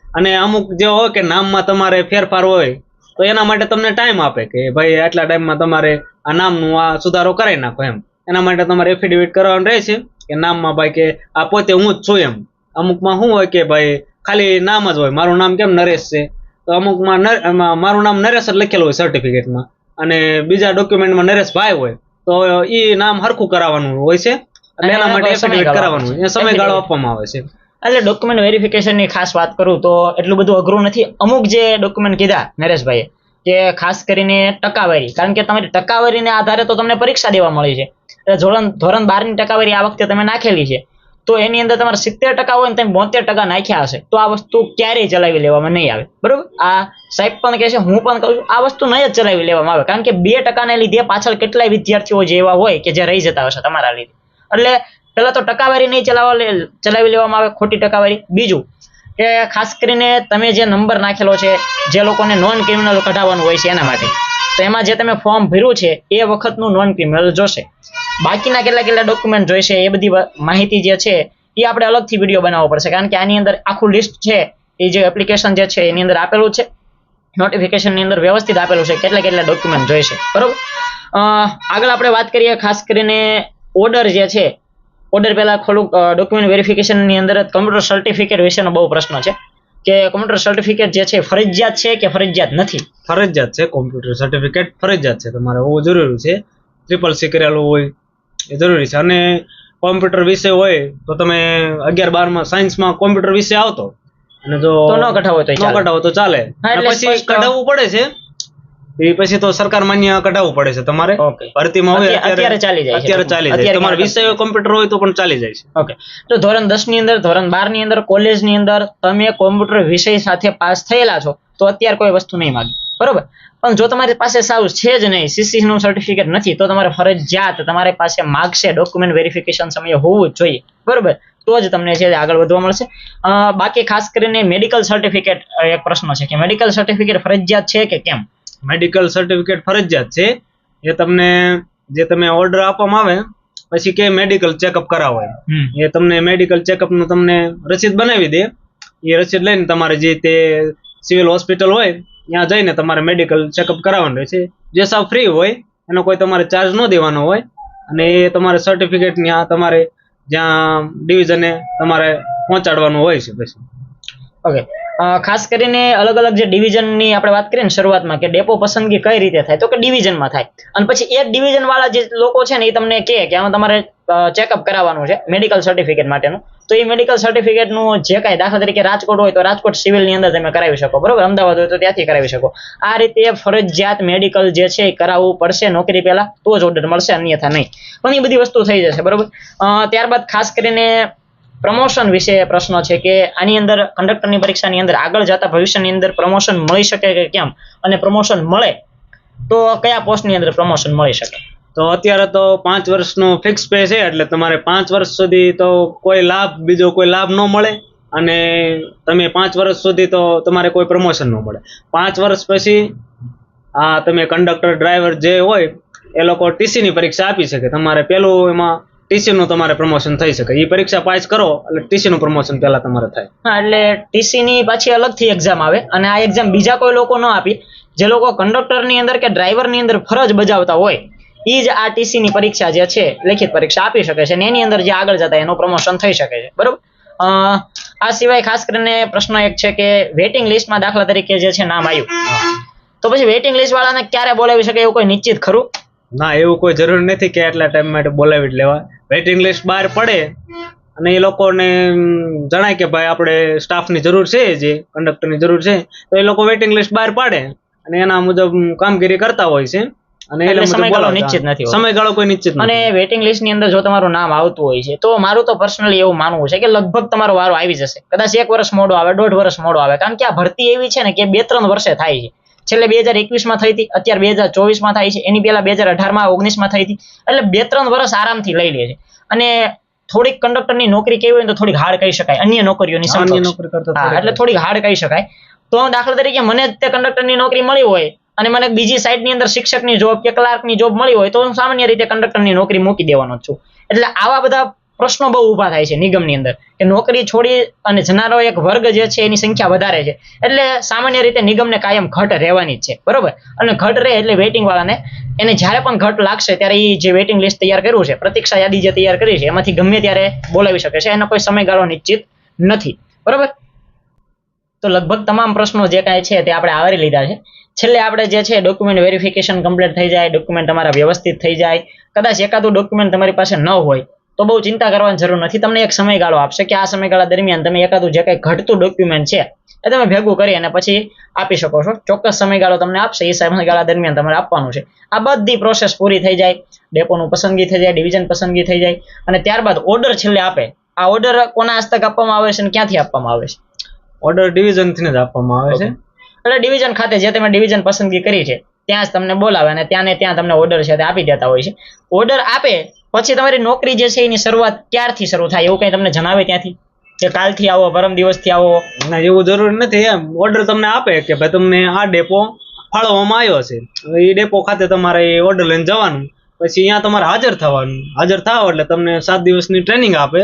અને અમુક જે હોય કે નામમાં તમારે ફેરફાર હોય તો એના માટે તમને ટાઈમ આપે કે ભાઈ આટલા ટાઈમમાં તમારે આ નામનું આ સુધારો કરાવી નાખો એમ. એના માટે તમારે એફિડેવિટ કરવાનું રહે છે કે નામમાં ભાઈ કે આ પોતે હું જ છું એમ. અમુકમાં શું હોય કે ભાઈ ખાલી નામ જ હોય, મારું નામ કેમ નરેશ છે, તો અમુકમાં મારું નામ નરેશ જ લખેલું હોય સર્ટિફિકેટમાં, અને બીજા ડોક્યુમેન્ટમાં નરેશભાઈ હોય તો એ નામ હરખું કરાવવાનું હોય છે. એટલે એના માટે એફિડેવિટ કરાવવાનું હોય, એ સમયગાળો આપવામાં આવે છે. એટલે ડોક્યુમેન્ટ વેરિફિકેશન ની ખાસ વાત કરું તો એટલું બધું અઘરું નથી. અમુક જે ડોક્યુમેન્ટ કીધા નરેશભાઈએ કે ખાસ કરીને ટકાવારી, કારણ કે તમારી ટકાવારીને આધારે તો તમને પરીક્ષા દેવા મળી છે. ધોરણ 12 ની ટકાવારી આ વખતે તમે નાખેલી છે તો એની અંદર તમારે 70% હોય ને તમે 72% નાખ્યા હશે તો આ વસ્તુ ક્યારેય ચલાવી લેવામાં નહીં આવે, બરોબર. આ સાહેબ પણ કહે છે, હું પણ કહું છું, આ વસ્તુ નહીં જ ચલાવી લેવામાં આવે, કારણ કે 2% ને લીધે પાછળ કેટલાય વિદ્યાર્થીઓ જે એવા હોય કે જે રહી જતા હશે તમારા લીધે. એટલે પેલા તો ટકાવારી નહીં ચલાવી લેવામાં આવે, ખોટી ટકાવારી. બીજું કે ખાસ કરીને તમે જે નંબર નાખેલો છે, જે લોકોને નોન ક્રિમિનલ કઢાવવાનું હોય છે એના માટે, તો એમાં જે તમે ફોર્મ ભર્યું છે એ વખતનું નોન ક્રિમિનલ જોશે. બાકીના કેટલા ડોક્યુમેન્ટ જોઈશે એ બધી માહિતી જે છે એ આપણે અલગથી વિડીયો બનાવવો પડશે, કારણ કે આની અંદર આખું લિસ્ટ છે એ જે એપ્લિકેશન જે છે એની અંદર આપેલું છે, નોટિફિકેશન ની અંદર વ્યવસ્થિત આપેલું છે કેટલા ડોક્યુમેન્ટ જોઈશે, બરોબર. આગળ આપણે વાત કરીએ ખાસ કરીને ઓર્ડર જે છે. ઓર્ડર પહેલા થોડુંક ડોક્યુમેન્ટ વેરિફિકેશન ની અંદર કમ્પ્યુટર સર્ટિફિકેટ વિશેનો બહુ પ્રશ્ન છે કે કમ્પ્યુટર સર્ટિફિકેટ જે છે ફરજિયાત છે કે ફરજિયાત નથી? ફરજિયાત છે. કોમ્પ્યુટર સર્ટિફિકેટ ફરજિયાત છે, તમારે હોવું જરૂરી છે. CCC કરેલું હોય એ જરૂરી છે. અને કોમ્પ્યુટર વિષય હોય તો તમે 11-12 સાયન્સમાં કોમ્પ્યુટર વિષય આવતો અને જો ન કઢાવો તો ચાલે. પછી કઢાવવું પડે છે, એ પછી તો સરકાર માન્ય કઢાવવું પડે છે તમારે. ભરતીમાં હોય અત્યારે ચાલી જાય. તમારે વિષય કોમ્પ્યુટર હોય તો પણ ચાલી જાય છે. ઓકે. તો ધોરણ 10 ની અંદર, ધોરણ 12 ની અંદર, કોલેજ ની અંદર તમે કોમ્પ્યુટર વિષય સાથે પાસ થયેલા છો તો અત્યારે કોઈ વસ્તુ નહીં માગે, બરોબર. પણ જો તમારી પાસે સાવ છે જ નહીં, CC નું સર્ટિફિકેટ નથી, તો તમારે ફરજિયાત તમારી પાસે માગશે ડોક્યુમેન્ટ વેરિફિકેશન સમયે હોવું જ જોઈએ, બરોબર. તો જ તમને છે આગળ વધવા મળશે. બાકી ખાસ કરીને મેડિકલ સર્ટિફિકેટ એક પ્રશ્ન છે કે મેડિકલ સર્ટિફિકેટ ફરજિયાત છે કે કેમ? મેડિકલ સર્ટિફિકેટ ફરજિયાત છે. એ તમને જે તમે ઓર્ડર આપવામાં આવે પછી કે મેડિકલ ચેકઅપ કરાવો, એ તમને મેડિકલ ચેકઅપ નું તમને રસીદ બનાવી દે. એ રસીદ લઈને તમારે જે તે સિવિલ હોસ્પિટલ હોય ત્યાં જઈને તમારે મેડિકલ ચેકઅપ કરાવવાનું રહે છે, જે સાવ ફ્રી હોય, એનો કોઈ તમારે ચાર્જ ન દેવાનો હોય. અને એ તમારે સર્ટિફિકેટ ત્યાં તમારે જ્યાં ડિવિઝને તમારે પહોંચાડવાનું હોય છે પછી. ઓકે. ખાસ કરીને અલગ અલગ જે ડિવિઝનની આપણે વાત કરીએ ને શરૂઆતમાં કે ડેપો પસંદગી કઈ રીતે થાય, તો કે ડિવિઝનમાં થાય. અને પછી એ ડિવિઝન વાળા જે લોકો છે ને એ તમને કહે કે આમાં તમારે ચેકઅપ કરાવવાનું છે મેડિકલ સર્ટિફિકેટ માટેનું, તો એ મેડિકલ સર્ટિફિકેટનું જે કાંઈ દાખલા તરીકે રાજકોટ હોય તો રાજકોટ સિવિલની અંદર તમે કરાવી શકો, બરોબર. અમદાવાદ હોય તો ત્યાંથી કરાવી શકો. આ રીતે ફરજિયાત મેડિકલ જે છે એ કરાવવું પડશે નોકરી પહેલા, તો જ ઓર્ડર મળશે, અન્યથા નહીં. પણ એ બધી વસ્તુ થઈ જશે, બરોબર. ત્યારબાદ ખાસ કરીને પ્રમોશન વિશે પ્રશ્નો છે કે આની અંદર કંડક્ટરની પરીક્ષાની અંદર આગળ જતા ભવિષ્યની અંદર પ્રમોશન મળી શકે કે કેમ, અને પ્રમોશન મળે તો કયા પોસ્ટની અંદર પ્રમોશન મળી શકે? તો અત્યારે તો 5 વર્ષનું ફિક્સ પે છે, એટલે તમારે 5 વર્ષ સુધી તો કોઈ લાભ, બીજો કોઈ લાભ ન મળે. અને તમે 5 વર્ષ સુધી તો તમારે કોઈ પ્રમોશન ન મળે. 5 વર્ષ પછી તમે કંડક્ટર, ડ્રાઈવર જે હોય એ લોકો TC ની પરીક્ષા આપી શકે. તમારે પેલું એમાં TC નું તમારે પ્રમોશન થઈ શકે. એ પરીક્ષા પાસ કરો એટલે TC નું પ્રમોશન પહેલા તમારે થાય. હા, એટલે TC ની પાછી અલગથી એક્ઝામ આવે, અને આ એક્ઝામ બીજા કોઈ લોકો ન આપી. જે લોકો કંડક્ટર ની અંદર કે ડ્રાઈવર ની અંદર ફરજ બજાવતા હોય એ જ આ TC ની પરીક્ષા જે છે લેખિત પરીક્ષા આપી શકે છે, અને એની અંદર જે આગળ જતા એનું પ્રમોશન થઈ શકે છે, બરોબર. આ સિવાય ખાસ કરીને પ્રશ્ન એક છે કે વેઇટિંગ લિસ્ટમાં દાખલા તરીકે જે છે નામ આવ્યું, તો પછી વેઇટિંગ લિસ્ટ વાળાને ક્યારે બોલાવી શકે એવું કોઈ નિશ્ચિત ખરું? ના, એવું કોઈ જરૂર નથી કે એટલા ટાઈમ માટે બોલાવી જ લેવા. વેઇટિંગ લિસ્ટ બહાર પડે અને એ લોકોને જણાય કે ભાઈ આપણે સ્ટાફની જરૂર છે, જે કંડક્ટરની જરૂર છે, તો એ લોકો વેઇટિંગ લિસ્ટ બહાર પાડે અને એના મુજબ કામગીરી કરતા હોય છે. અને એટલે એટલે સમયગાળો નિશ્ચિત નથી હોતો. સમયગાળો કોઈ નિશ્ચિત અને નથી. વેઇટિંગ લિસ્ટ ની અંદર જો તમારું નામ આવતું હોય છે તો મારું તો પર્સનલી એવું માનવું છે કે લગભગ તમારો વારો આવી જશે. કદાચ 1 વર્ષ મોડો આવે, 1.5 વર્ષ મોડો આવે, કારણ કે આ ભરતી એવી છે ને કે 2-3 વર્ષે થાય છે. છેલ્લે 2021 માં થઈ હતી, અત્યારે 2024 માં થાય છે, એની પહેલા 2018 માં 19 માં થઈ હતી. એટલે 2-3 વર્ષ આરામથી લઈ લે છે. અને થોડીક કંડક્ટરની નોકરી કેવી હોય તો થોડીક હાર્ડ કહી શકાય અન્ય નોકરીઓની અન્ય સમકક્ષ. નોકરી કરતા હા, થોડીક એટલે થોડીક હાર્ડ કહી શકાય. તો દાખલા તરીકે મને જ તે કંડક્ટરની નોકરી મળી હોય અને મને બીજી સાઈડની અંદર શિક્ષકની જોબ કે ક્લાર્કની જોબ મળી હોય તો હું સામાન્ય રીતે કંડક્ટરની નોકરી મૂકી દેવાનો જ છું. એટલે આવા બધા પ્રશ્નો બહુ ઊભા થાય છે નિગમની અંદર કે નોકરી છોડી અને જનારો એક વર્ગ જે છે એની સંખ્યા વધારે છે. એટલે સામાન્ય રીતે નિગમને કાયમ ઘટ રહેવાની જ છે, બરોબર. અને ઘટ રહે એટલે વેઇટિંગ વાળાને એને જ્યારે પણ ઘટ લાગશે ત્યારે એ જે વેઇટિંગ લિસ્ટ તૈયાર કર્યું છે, પ્રતીક્ષા યાદી જે તૈયાર કરી છે, એમાંથી ગમે ત્યારે બોલાવી શકે છે. એનો કોઈ સમયગાળો નિશ્ચિત નથી, બરોબર. તો લગભગ તમામ પ્રશ્નો જે કાંઈ છે તે આપણે આવરી લીધા છે. છેલ્લે આપણે જે છે ડોક્યુમેન્ટ વેરિફિકેશન કમ્પ્લીટ થઈ જાય, ડોક્યુમેન્ટ તમારા વ્યવસ્થિત થઈ જાય. કદાચ એકાદું ડોક્યુમેન્ટ તમારી પાસે ન હોય તો બહુ ચિંતા કરવાની જરૂર નથી. તમને એક સમયગાળો આપશે કે આ સમયગાળા દરમિયાન તમે એકાદું જે કંઈ ઘટતું ડોક્યુમેન્ટ છે એ તમે ભેગું કરી અને પછી આપી શકો છો. ચોક્કસ સમયગાળો તમને આપશે, એ સમયગાળા દરમિયાન તમારે આપવાનું છે. આ બધી પ્રોસેસ પૂરી થઈ જાય, ડેપોનું પસંદગી થઈ જાય, ડિવિઝન પસંદગી થઈ જાય અને ત્યારબાદ ઓર્ડર છેલ્લે આપે. આ ઓર્ડર કોના હસ્તક આપવામાં આવે છે અને ક્યાંથી આપવામાં આવે છે? ઓર્ડર ડિવિઝન થી જ આપવામાં આવે છે. એટલે ડિવિઝન ખાતે જે તમે ડિવિઝન પસંદગી કરી છે ત્યાં જ તમને બોલાવે અને ત્યાં ને ત્યાં તમને ઓર્ડર છે તે આપી દેતા હોય છે. ઓર્ડર આપે પછી તમારી નોકરી જે છે એની શરૂઆત ક્યારથી શરૂ થાય એવું કંઈ તમને જણાવે ત્યાંથી કે કાલથી આવો, પરમ દિવસથી આવો? ના, એવું જરૂરી નથી. એમ ઓર્ડર તમને આપે કે ભાઈ તમને આ ડેપો ફાળવવામાં આવ્યો છે, એ ડેપો ખાતે તમારે ઓર્ડર લઈને જવાનું, પછી અહીંયા તમારે હાજર થવાનું. હાજર થાવ એટલે તમને 7 દિવસની ટ્રેનિંગ આપે.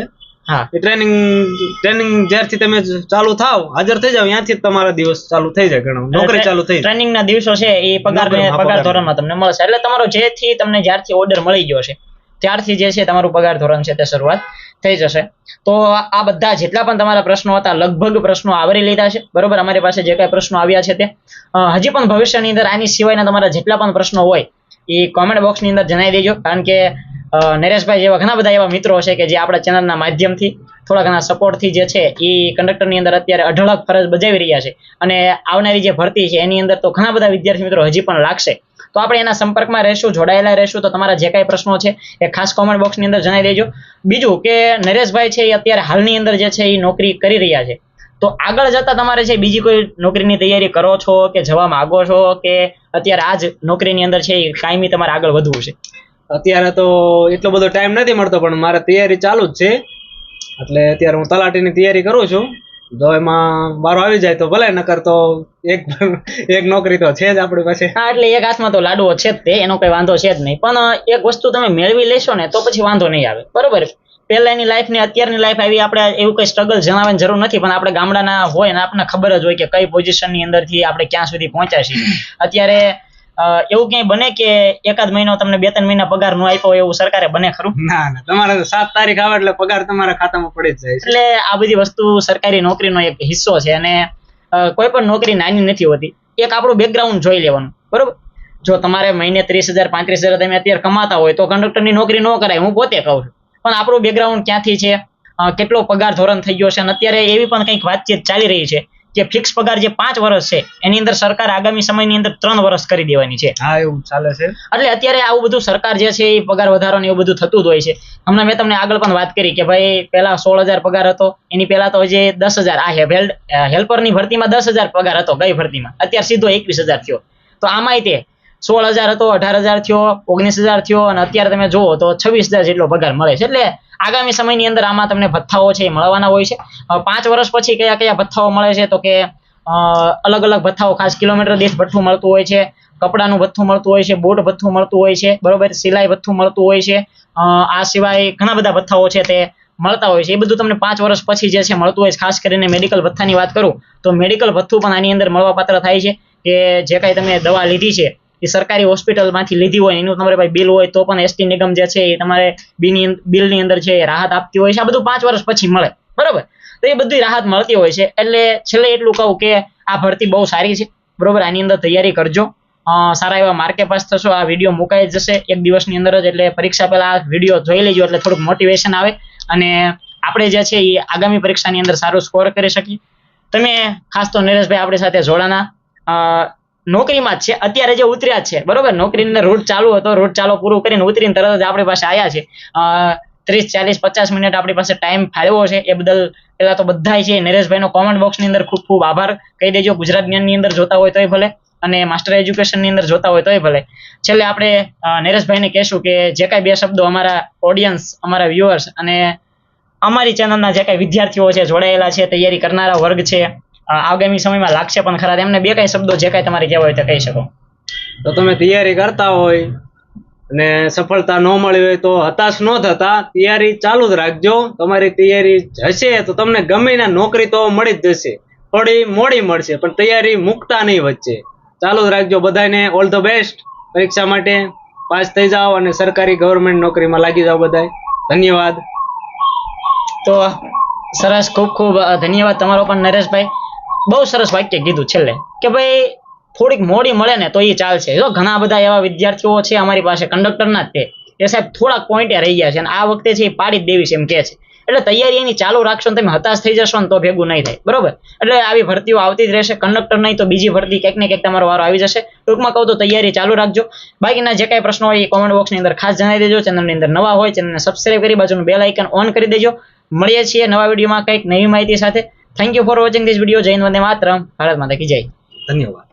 હા, એ ટ્રેનિંગ જ્યારથી તમે ચાલુ થાવ, હાજર થઈ જાવ, ત્યાંથી જ તમારા દિવસ ચાલુ થઈ જાય, ગણો નોકરી ચાલુ થઈ જાય. ટ્રેનિંગ ના દિવસો છે એ પગાર ધોરણમાં તમને મળશે. એટલે તમારો જેથી તમને જ્યારથી ઓર્ડર મળી ગયો છે ત્યારથી જે છે તમારું પગાર ધોરણ છે તે શરૂઆત થઈ જશે. તો આ બધા જેટલા પણ તમારા પ્રશ્નો હતા લગભગ પ્રશ્નો આવરી લીધા છે, બરોબર. અમારી પાસે જે કાંઈ પ્રશ્નો આવ્યા છે તે હજી પણ ભવિષ્યની અંદર આની સિવાયના તમારા જેટલા પણ પ્રશ્નો હોય એ કોમેન્ટ બોક્સની અંદર જણાવી દેજો. કારણ કે નરેશભાઈ જેવા ઘણા બધા એવા મિત્રો છે કે જે આપણા ચેનલના માધ્યમથી થોડા ઘણા સપોર્ટથી જે છે એ કંડક્ટરની અંદર અત્યારે અઢળક ફરજ બજાવી રહ્યા છે. અને આવનારી જે ભરતી છે એની અંદર તો ઘણા બધા વિદ્યાર્થી મિત્રો હજી પણ લાગશે. તો આપણે એના સંપર્કમાં રહેશું, જોડાયેલા રહેશું. તો તમારા જે કાંઈ પ્રશ્નો છે એ ખાસ કોમેન્ટ બોક્સની અંદર જણાવી દેજો. બીજું કે નરેશભાઈ છે એ અત્યારે હાલની અંદર જે છે એ નોકરી કરી રહ્યા છે. તો આગળ જતા તમારે છે બીજી કોઈ નોકરીની તૈયારી કરો છો કે જવા માંગો છો કે અત્યારે આ જ નોકરીની અંદર છે એ કાયમી તમારે આગળ વધવું છે? અત્યારે તો એટલો બધો ટાઈમ નથી મળતો, પણ મારે તૈયારી ચાલુ જ છે. એટલે અત્યારે હું તલાટીની તૈયારી કરું છું. જો એમાં વારો આવી જાય તો ભલે, નકર તો એક નોકરી તો છે જ આપણી પાસે. હા, એટલે એક હાથમાં તો લાડવો છે જ તે, એનો કોઈ વાંધો છે જ નહીં. પણ એક વસ્તુ તમે મેળવી લેશો ને તો પછી વાંધો નહીં આવે, બરોબર. પહેલાની લાઈફ ને અત્યારની લાઈફ આવી આપણે એવું કઈ સ્ટ્રગલ જણાવવાની જરૂર નથી, પણ આપણે ગામડાના હોય ને આપણને ખબર જ હોય કે કઈ પોઝિશનની અંદરથી આપણે ક્યાં સુધી પહોંચ્યા છીએ. અત્યારે એવું ક્યાંય બને કે એકાદ મહિનો તમને 2-3 મહિના પગાર ન આપ્યો હોય એવું સરકારે બને ખરું? ના, તમારે 7 તારીખ આવે એટલે પગાર તમારા ખાતામાં પડી જ જાય છે. એટલે આ બધી વસ્તુ સરકારી નોકરીનો એક હિસ્સો છે અને કોઈ પણ નોકરી નાની નથી હોતી. એક આપણું બેકગ્રાઉન્ડ જોઈ લેવાનું, બરોબર. જો તમારે મહિને 30,000 35,000 તમે અત્યારે કમાતા હોય તો કંડક્ટરની નોકરી ન કરાય, હું પોતે કહું છું. પણ આપણું બેકગ્રાઉન્ડ ક્યાંથી છે, કેટલો પગાર ધોરણ થઈ ગયો છે, અને અત્યારે એવી પણ કંઈક વાતચીત ચાલી રહી છે કે ફિક્સ પગાર જે 5 વર્ષ છે એની અંદર સરકાર આગામી સમયની અંદર 3 વર્ષ કરી દેવાની છે. હા, એવું ચાલે છે. એટલે અત્યારે આવું બધું સરકાર જે છે એ પગાર વધારો ને એવું બધું થતું જ હોય છે. હમણાં મેં તમને આગળ પણ વાત કરી કે ભાઈ પહેલા 16,000 પગાર હતો, એની પહેલા તો હજી 10,000 આ હેલ્પરની ભરતીમાં 10,000 પગાર હતો ગઈ ભરતીમાં, અત્યારે સીધો 21,000 થયો. તો આમાંય તે 16,000 હતો, 18,000 થયો, 19,000 થયો અને અત્યારે તમે જુઓ તો 26,000 જેટલો પગાર મળે છે. એટલે આગામી સમયની અંદર આમાં તમને ભથ્થાઓ છે એ મળવાના હોય છે. 5 વર્ષ પછી કયા કયા ભથ્થાઓ મળે છે તો કે અલગ અલગ ભથ્થાઓ, ખાસ કિલોમીટર દીઠ ભથ્થું મળતું હોય છે, કપડાનું ભથ્થું મળતું હોય છે, બૂટ ભથ્થું મળતું હોય છે, બરોબર, સિલાઈ ભથ્થું મળતું હોય છે. આ સિવાય ઘણા બધા ભથ્થાઓ છે તે મળતા હોય છે. એ બધું તમને 5 વર્ષ પછી જે છે મળતું હોય છે. ખાસ કરીને મેડિકલ ભથ્થાની વાત કરું તો મેડિકલ ભથ્થું પણ આની અંદર મળવાપાત્ર થાય છે કે જે કાંઈ તમે દવા લીધી છે એ સરકારી હોસ્પિટલમાંથી લીધી હોય એનું તમારે ભાઈ બિલ હોય તો પણ એસટી નિગમ જે છે એ તમારે બિલની અંદર છે એ રાહત આપતી હોય છે. આ બધું 5 વર્ષ પછી મળે, બરોબર. તો એ બધી રાહત મળતી હોય છે. એટલે છેલ્લે એટલું કહું કે આ ભરતી બહુ સારી છે, બરોબર. આની અંદર તૈયારી કરજો, સારા એવા માર્કે પાસ થશો. આ વિડીયો મુકાઈ જશે 1 દિવસની અંદર જ, એટલે પરીક્ષા પહેલા આ વિડીયો જોઈ લેજો એટલે થોડુંક મોટિવેશન આવે અને આપણે જે છે એ આગામી પરીક્ષાની અંદર સારો સ્કોર કરી શકીએ. તમે ખાસ તો નરેશભાઈ આપણી સાથે જોડાના. નોકરીમાં જ છે, અત્યારે જે ઉતર્યા જ છે, બરોબર. નોકરીની અંદર રૂટ ચાલુ હતો, રૂટ ચાલુ પૂરું કરીને ઉતરીને તરત જ આપણી પાસે આવ્યા છે. 30, 40, 50 મિનિટ આપણી પાસે ટાઈમ ફાળવ્યો છે, એ બદલ પેલા તો બધા છે નરેશભાઈનો કોમેન્ટ બોક્સની અંદર ખૂબ ખૂબ આભાર કહી દેજો. ગુજરાત જ્ઞાનની અંદર જોતા હોય તોય ભલે અને માસ્ટર એજ્યુકેશનની અંદર જોતા હોય તોય ભલે. છેલ્લે આપણે નરેશભાઈને કહેશું કે જે કાંઈ બે શબ્દો અમારા ઓડિયન્સ, અમારા વ્યુઅર્સ અને અમારી ચેનલના જે કાંઈ વિદ્યાર્થીઓ છે, જોડાયેલા છે, તૈયારી કરનારા વર્ગ છે, આગામી સમયમાં લાગશે પણ ખરા, એમને બે કાંઈ શબ્દો જે કાંઈ તમારે કહેવા હોય તો કહી શકો. તો તમે તૈયારી કરતા હોય અને સફળતા ન મળી હોય તો હતાશ ન થતા, તૈયારી ચાલુ જ રાખજો. તમારી તૈયારી હશે તો તમને ગમે ના નોકરી તો મળી જ જશે, થોડી મોડી મળશે પણ તૈયારી મૂકતા નહીં વચ્ચે. ચાલુ જ રાખજો. બધાને ઓલ ધ બેસ્ટ પરીક્ષા માટે. પાસ થઈ જાઓ અને સરકારી ગવર્મેન્ટ નોકરીમાં લાગી જાઓ બધાય. ધન્યવાદ. તો સરસ, ખૂબ ખૂબ ધન્યવાદ તમારો પણ નરેશભાઈ. બહુ સરસ વાક્ય કીધું છેલ્લે કે ભાઈ થોડીક મોડી મળે ને તો એ ચાલશે. જો ઘણા બધા એવા વિદ્યાર્થીઓ છે અમારી પાસે કંડક્ટરના જ તે સાહેબ થોડાક પોઈન્ટે રહી ગયા છે અને આ વખતે છે એ પાડી જ દેવી છે એમ કે છે. એટલે તૈયારી એની ચાલુ રાખશો ને તમે હતાશ થઈ જશો ને તો ભેગું નહીં થાય, બરોબર. એટલે આવી ભરતીઓ આવતી જ રહેશે, કંડક્ટર નહીં તો બીજી ભરતી કંઈક ને કંઈક તમારો વારો આવી જશે. ટૂંકમાં કહું તો તૈયારી ચાલુ રાખજો. બાકીના જે કાંઈ પ્રશ્નો હોય એ કોમેન્ટ બોક્સની અંદર ખાસ જણાવી દેજો. ચેનલની અંદર નવા હોય ચેનલને સબસ્ક્રાઇબ કરી બાજુનું બેલ આઇકન ઓન કરી દેજો. મળીએ છીએ નવા વિડીયોમાં કંઈક નવી માહિતી સાથે. Thank you for watching this video. જય હિન્દ, વંદે માતરમ. ભારત માતા કી જય. ધન્યવાદ.